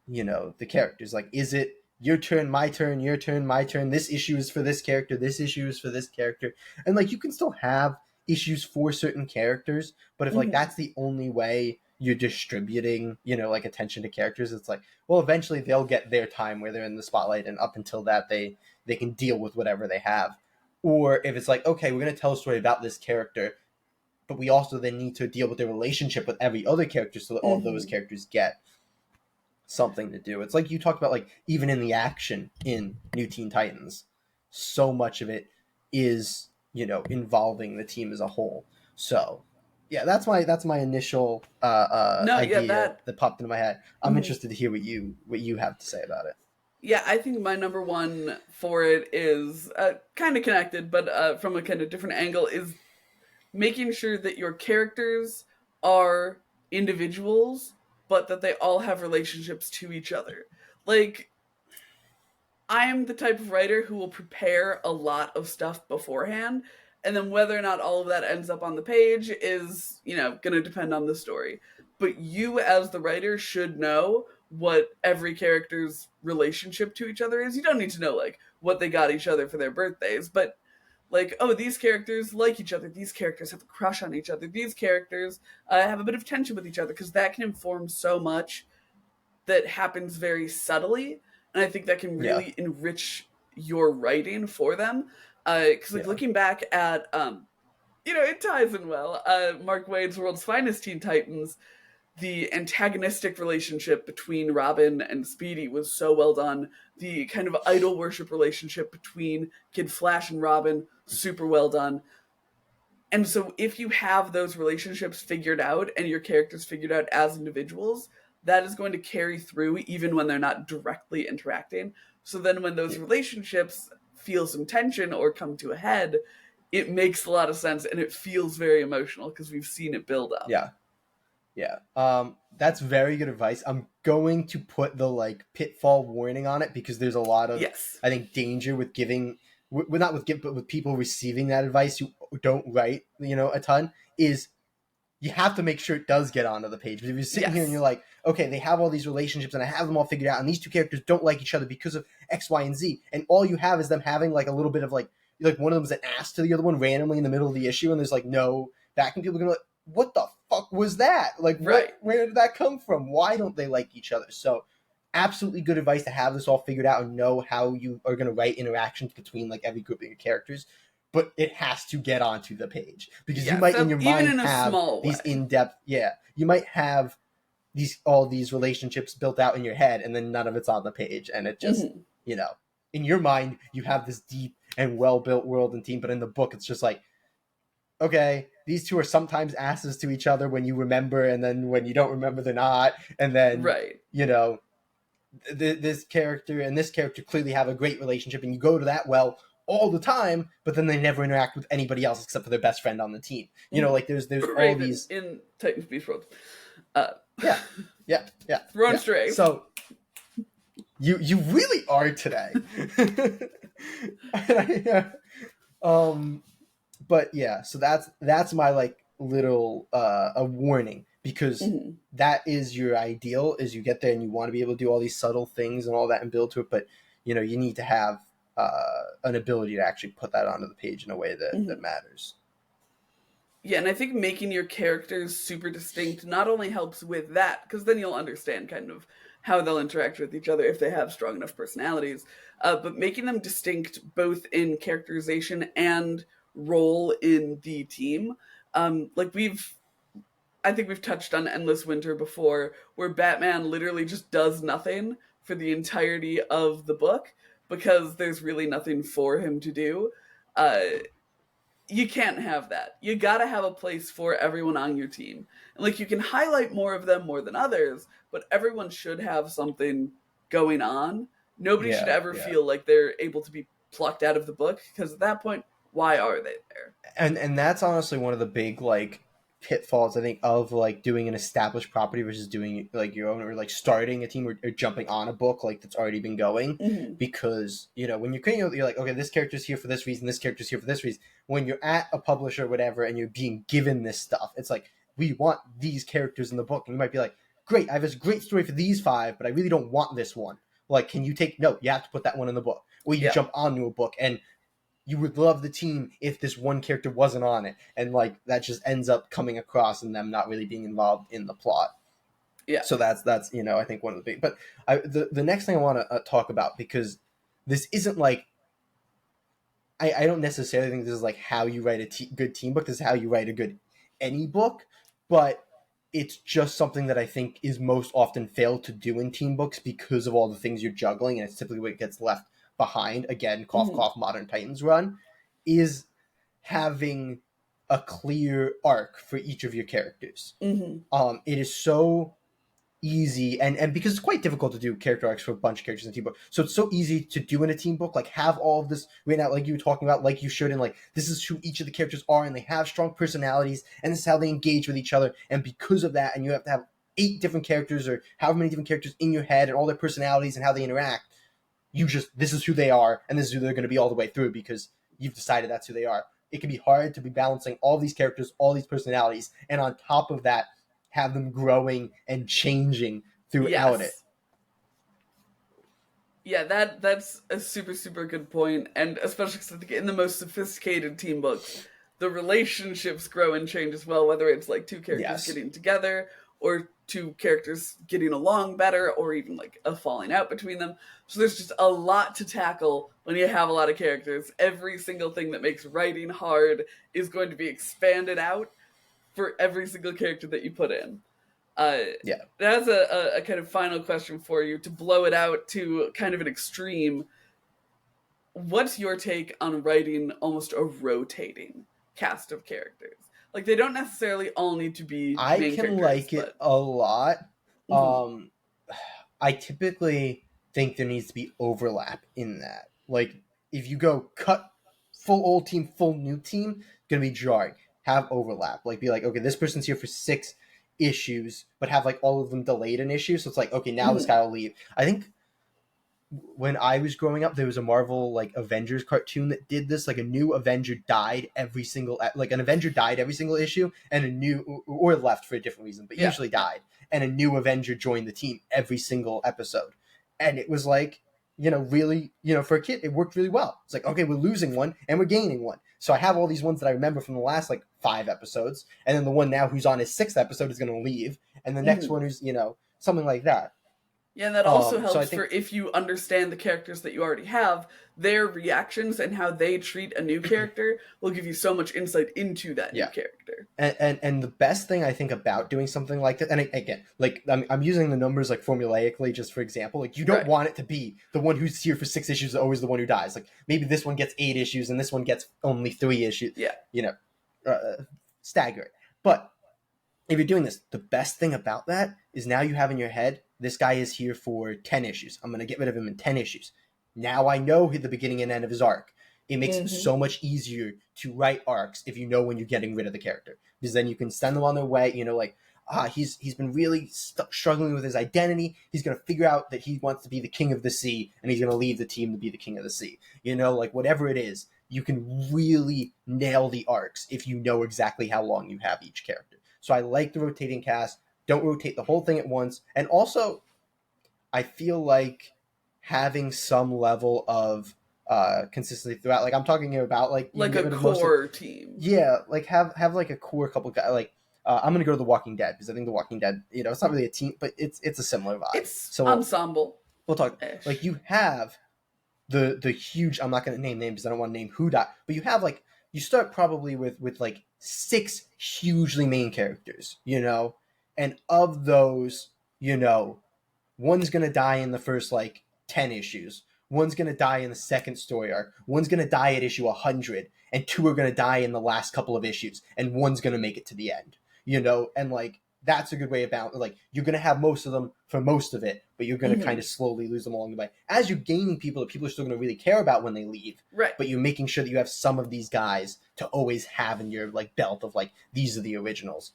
the characters. Like, is it your turn, my turn, your turn, my turn? This issue is for this character. This issue is for this character. And like, you can still have issues for certain characters, but if like that's the only way you're distributing, like attention to characters, it's like, well, eventually they'll get their time where they're in the spotlight, and up until that, they can deal with whatever they have. Or if it's like, okay, we're going to tell a story about this character, but we also then need to deal with their relationship with every other character so that all of those characters get something to do. It's like you talked about, like, even in the action in New Teen Titans, so much of it is, involving the team as a whole. So yeah, that's my initial idea that popped into my head. I'm interested to hear what you have to say about it. Yeah, I think my number one for it is kind of connected, but from a kind of different angle, is making sure that your characters are individuals, but that they all have relationships to each other. Like, I am the type of writer who will prepare a lot of stuff beforehand, and then whether or not all of that ends up on the page is, going to depend on the story. But you, as the writer, should know what every character's relationship to each other is. You don't need to know, like, what they got each other for their birthdays, but like, oh, these characters like each other. These characters have a crush on each other. These characters have a bit of tension with each other, because that can inform so much that happens very subtly. And I think that can really enrich your writing for them. Because looking back at, it ties in well. Mark Waid's World's Finest Teen Titans, the antagonistic relationship between Robin and Speedy was so well done. The kind of idol worship relationship between Kid Flash and Robin, super well done. And so if you have those relationships figured out and your characters figured out as individuals, that is going to carry through even when they're not directly interacting. So then when those relationships feel some tension or come to a head, it makes a lot of sense and it feels very emotional because we've seen it build up. Yeah. That's very good advice. I'm going to put the pitfall warning on it, because there's a lot of I think danger with giving, but with people receiving that advice who don't write a ton, is you have to make sure it does get onto the page. But if you're sitting here and you're like, okay, they have all these relationships and I have them all figured out, and these two characters don't like each other because of X, Y, and Z, and all you have is them having like a little bit of like one of them's an ass to the other one randomly in the middle of the issue, and there's like no backing, people are gonna be like, what the fuck was that? Like, where did that come from? Why don't they like each other? So absolutely good advice to have this all figured out and know how you are going to write interactions between like every grouping of characters, but it has to get onto the page, because you might in your mind have these in-depth, you might have all these relationships built out in your head, and then none of it's on the page, and it just in your mind you have this deep and well-built world and team, but in the book it's just like, okay, these two are sometimes asses to each other when you remember, and then when you don't remember, they're not. And then, Right. you know, this character and this character clearly have a great relationship, and you go to that well all the time, but then they never interact with anybody else except for their best friend on the team. You know, like there's all Raven these in Titans Beast World. yeah. Thrown stray. So you really are today. But yeah, so that's my like little a warning, because that is your ideal, is you get there and you want to be able to do all these subtle things and all that and build to it, but you know, you need to have an ability to actually put that onto the page in a way that matters. Yeah, and I think making your characters super distinct not only helps with that, because then you'll understand kind of how they'll interact with each other if they have strong enough personalities, but making them distinct both in characterization and role in the team. Like I think we've touched on Endless Winter before, where Batman literally just does nothing for the entirety of the book because there's really nothing for him to do. You can't have that. You gotta have a place for everyone on your team. And like, you can highlight more of them more than others, but everyone should have something going on. Nobody should ever feel like they're able to be plucked out of the book, because at that point, why are they there? And that's honestly one of the big like pitfalls, I think, of like doing an established property versus doing like your own, or like starting a team, or jumping on a book like that's already been going. Because you know, when you're creating, you're like, okay, this character's here for this reason, this character's here for this reason. When you're at a publisher or whatever and you're being given this stuff, it's like, we want these characters in the book, and you might be like, great, I have this great story for these 5, but I really don't want this one. Like, can you take, no, you have to put that one in the book. Or you jump onto a book, and you would love the team if this one character wasn't on it, and like that just ends up coming across and them not really being involved in the plot. Yeah. So that's you know, I think one of the big. But the next thing I want to talk about, because this isn't like, I don't necessarily think this is like how you write a good team book. This is how you write a good any book, but it's just something that I think is most often failed to do in team books because of all the things you're juggling, and it's typically what gets left behind. Again, cough cough, Modern Titans run, is having a clear arc for each of your characters. It is so easy, and because it's quite difficult to do character arcs for a bunch of characters in a team book, so it's so easy to do in a team book, like have all of this written out like you were talking about, like you should, and like this is who each of the characters are, and they have strong personalities, and this is how they engage with each other, and because of that, and you have to have 8 different characters or however many different characters in your head and all their personalities and how they interact. This is who they are, and this is who they're going to be all the way through, because you've decided that's who they are. It can be hard to be balancing all these characters, all these personalities, and on top of that, have them growing and changing throughout it. Yeah, that's a super, super good point. And especially because I think in the most sophisticated team books, the relationships grow and change as well, whether it's like 2 characters getting together, or 2 characters getting along better, or even like a falling out between them. So there's just a lot to tackle when you have a lot of characters. Every single thing that makes writing hard is going to be expanded out for every single character that you put in. That's a kind of final question for you, to blow it out to kind of an extreme. What's your take on writing almost a rotating cast of characters? Like, they don't necessarily all need to be I main can characters, like it a lot. I typically think there needs to be overlap in that. Like, if you go cut full old team, full new team, it's gonna be jarring. Have overlap. Like, be like, okay, this person's here for 6 issues, but have like all of them delayed an issue. So it's like, okay, now this guy will leave. I think when I was growing up, there was a Marvel like Avengers cartoon that did this. Like, a new Avenger died every single, like an Avenger died every single issue, and a new, or left for a different reason, but usually died, and a new Avenger joined the team every single episode. And it was like, you know, really, you know, for a kid, it worked really well. It's like, okay, we're losing one and we're gaining one. So I have all these ones that I remember from the last like 5 episodes, and then the one now who's on his 6th episode is going to leave, and the next one who's, you know, something like that. Yeah, and that also helps for if you understand the characters that you already have, their reactions and how they treat a new character will give you so much insight into that new character. And the best thing I think about doing something like that, and again, like I'm using the numbers like formulaically just for example, like you don't want it to be the one who's here for 6 issues is always the one who dies. Like, maybe this one gets 8 issues and this one gets only 3 issues. Yeah. You know, stagger it. But if you're doing this, the best thing about that is now you have in your head, this guy is here for 10 issues. I'm going to get rid of him in 10 issues. Now I know the beginning and end of his arc. It makes it so much easier to write arcs if you know when you're getting rid of the character. Because then you can send them on their way, like, he's been really struggling with his identity. He's going to figure out that he wants to be the king of the sea, and he's going to leave the team to be the king of the sea. Like whatever it is, you can really nail the arcs if you know exactly how long you have each character. So I like the rotating cast. Don't rotate the whole thing at once. And also, I feel like having some level of consistency throughout. Like I'm talking about like a core team. Yeah, like have like a core couple guys. Like I'm gonna go to The Walking Dead because I think The Walking Dead, it's not really a team, but it's a similar vibe. It's ensemble. We'll talk. Like you have the huge. I'm not gonna name names because I don't want to name who died. But you have like you start probably with like 6 hugely main characters, and of those, one's gonna die in the first like 10 issues. One's going to die in the second story arc. One's going to die at issue 100. And 2 are going to die in the last couple of issues. And one's going to make it to the end. And like, that's a good way about, like, you're going to have most of them for most of it, but you're going to kind of slowly lose them along the way. As you're gaining people that people are still going to really care about when they leave. Right. But you're making sure that you have some of these guys to always have in your, like, belt of, like, these are the originals.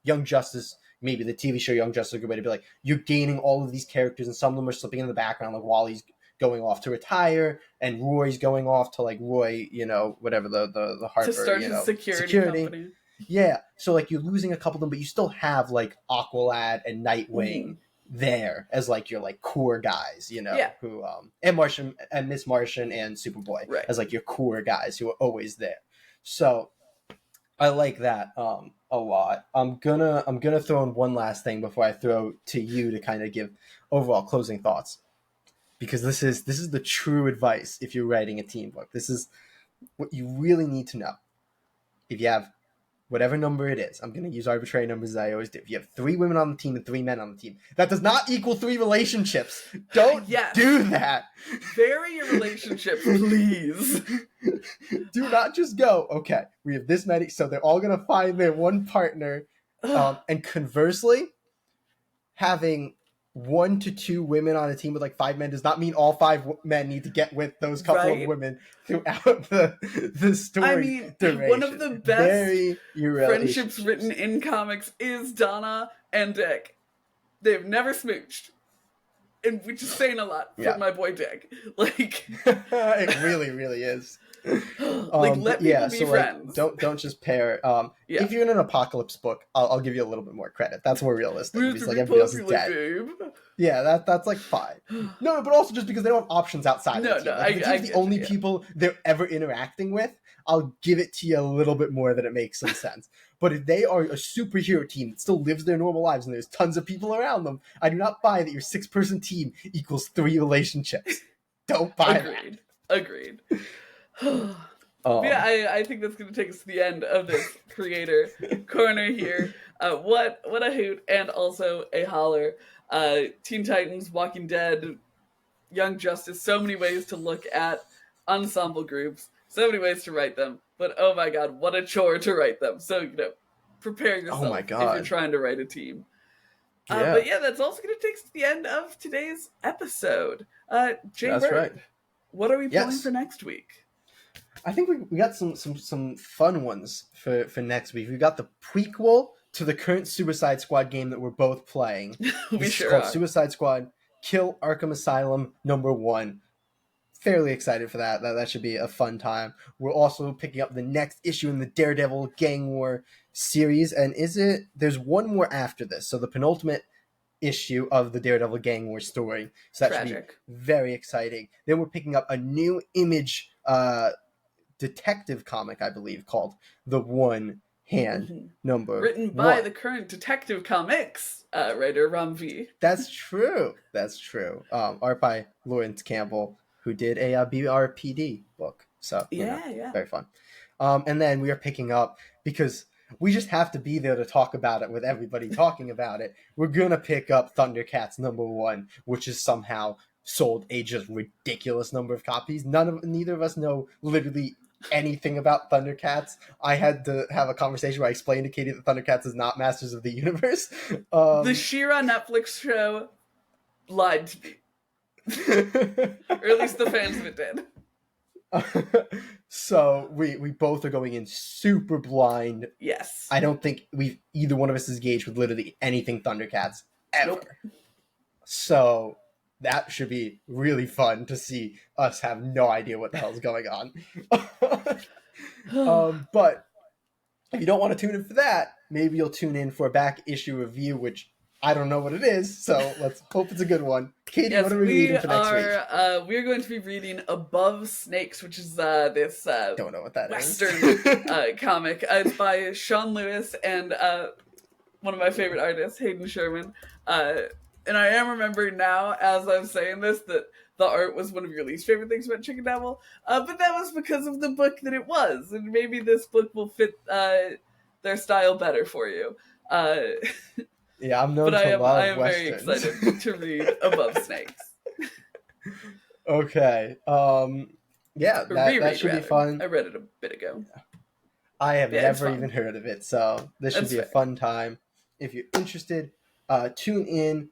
Young Justice, maybe the TV show Young Justice is a good way to be like, you're gaining all of these characters and some of them are slipping in the background, like Wally's going off to retire, and Roy's going off to like Roy, whatever the Harper, to start his security company. Yeah, so like you're losing a couple of them, but you still have like Aqualad and Nightwing there as like your like core guys, who and Martian and Miss Martian and Superboy as like your core guys who are always there. So I like that a lot. I'm gonna throw in one last thing before I throw to you to kind of give overall closing thoughts. Because this is the true advice if you're writing a team book. This is what you really need to know. If you have whatever number it is, I'm going to use arbitrary numbers as I always do. If you have 3 women on the team and 3 men on the team, that does not equal 3 relationships. Don't do that. Vary your relationships, please. Do not just go, okay, we have this many, so they're all going to find their one partner. And conversely, having 1 to 2 women on a team with like 5 men does not mean all 5 men need to get with those couple of women throughout the story. I mean, duration. One of the best friendships written in comics is Donna and Dick. They've never smooched. And which is saying a lot for my boy Dick. Like it really, really is. Like let people be friends. Like, don't just pair. If you're in an apocalypse book, I'll give you a little bit more credit. That's more realistic. Because like everybody else is dead. Babe. Yeah, that's like fine. No, but also just because they don't have options outside. of the team. Like, if the team's the only people they're ever interacting with, I'll give it to you a little bit more that it makes some sense. But if they are a superhero team that still lives their normal lives and there's tons of people around them, I do not buy that your 6-person team equals 3 relationships. Don't buy that. Agreed. I think that's going to take us to the end of this creator corner here. What a hoot and also a holler. Teen Titans, Walking Dead, Young Justice, so many ways to look at ensemble groups, so many ways to write them, but oh my god, what a chore to write them. So, prepare yourself if you're trying to write a team. But that's also going to take us to the end of today's episode. Jay That's Bird, right. What are we planning for next week? I think we got some fun ones for next week. We got the prequel to the current Suicide Squad game that we're both playing. It's called Suicide Squad Kill Arkham Asylum #1. Fairly excited for that. That should be a fun time. We're also picking up the next issue in the Daredevil Gang War series. And there's one more after this. So the penultimate issue of the Daredevil Gang War story. So that should be very exciting. Then we're picking up a new Image detective comic, I believe, called The One Hand Number Written by the current Detective Comics writer, Ram V. That's true. Art by Lawrence Campbell, who did a BRPD book. So, very fun. And then we are picking up, because we just have to be there to talk about it with everybody talking about it, we're going to pick up Thundercats #1, which is somehow sold a just ridiculous number of copies. Neither of us know literally anything about Thundercats. I had to have a conversation where I explained to Katie that Thundercats is not Masters of the Universe. The She-Ra Netflix show lied to me. Or at least the fans of it did. So we both are going in super blind. Yes. I don't think either one of us is engaged with literally anything Thundercats ever. Nope. So that should be really fun to see us have no idea what the hell is going on. But if you don't want to tune in for that, maybe you'll tune in for a back issue review, which I don't know what it is, so let's hope it's a good one. Katie, yes, what are we reading for next week? We're going to be reading Above Snakes, which is this don't know what that Western is. comic. It's by Sean Lewis and one of my favorite artists, Hayden Sherman. And I am remembering now, as I'm saying this, that the art was one of your least favorite things about Chicken Devil. But that was because of the book that it was. And maybe this book will fit their style better for you. Yeah, I'm known but to love I am Westerns. very excited to read Above Snakes. Okay. Yeah, that should be fun. I read it a bit ago. I have never even heard of it, so this should be a fun time. If you're interested, tune in.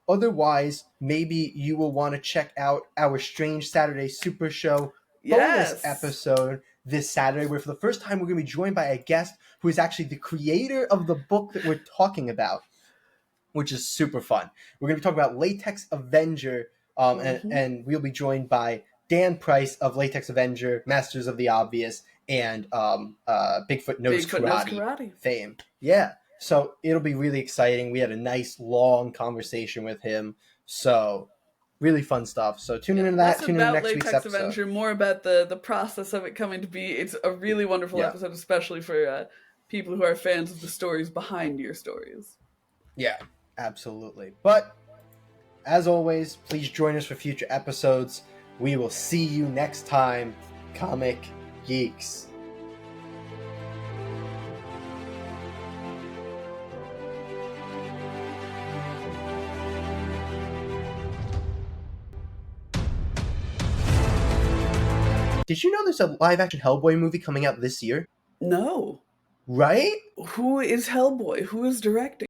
Otherwise, maybe you will want to check out our Strange Saturday Super Show bonus episode this Saturday, where for the first time we're going to be joined by a guest who is actually the creator of the book that we're talking about, which is super fun. We're going to be talking about Latex Avenger, and we'll be joined by Dan Price of Latex Avenger, Masters of the Obvious, and Bigfoot Knows Karate fame. Yeah. So it'll be really exciting. We had a nice long conversation with him. So really fun stuff. So tune in to that. Tune in to next week's episode. Avenger, more about the process of it coming to be. It's a really wonderful episode, especially for people who are fans of the stories behind your stories. Yeah, absolutely. But as always, please join us for future episodes. We will see you next time, Comic Geeks. Did you know there's a live-action Hellboy movie coming out this year? No. Right? Who is Hellboy? Who is directing?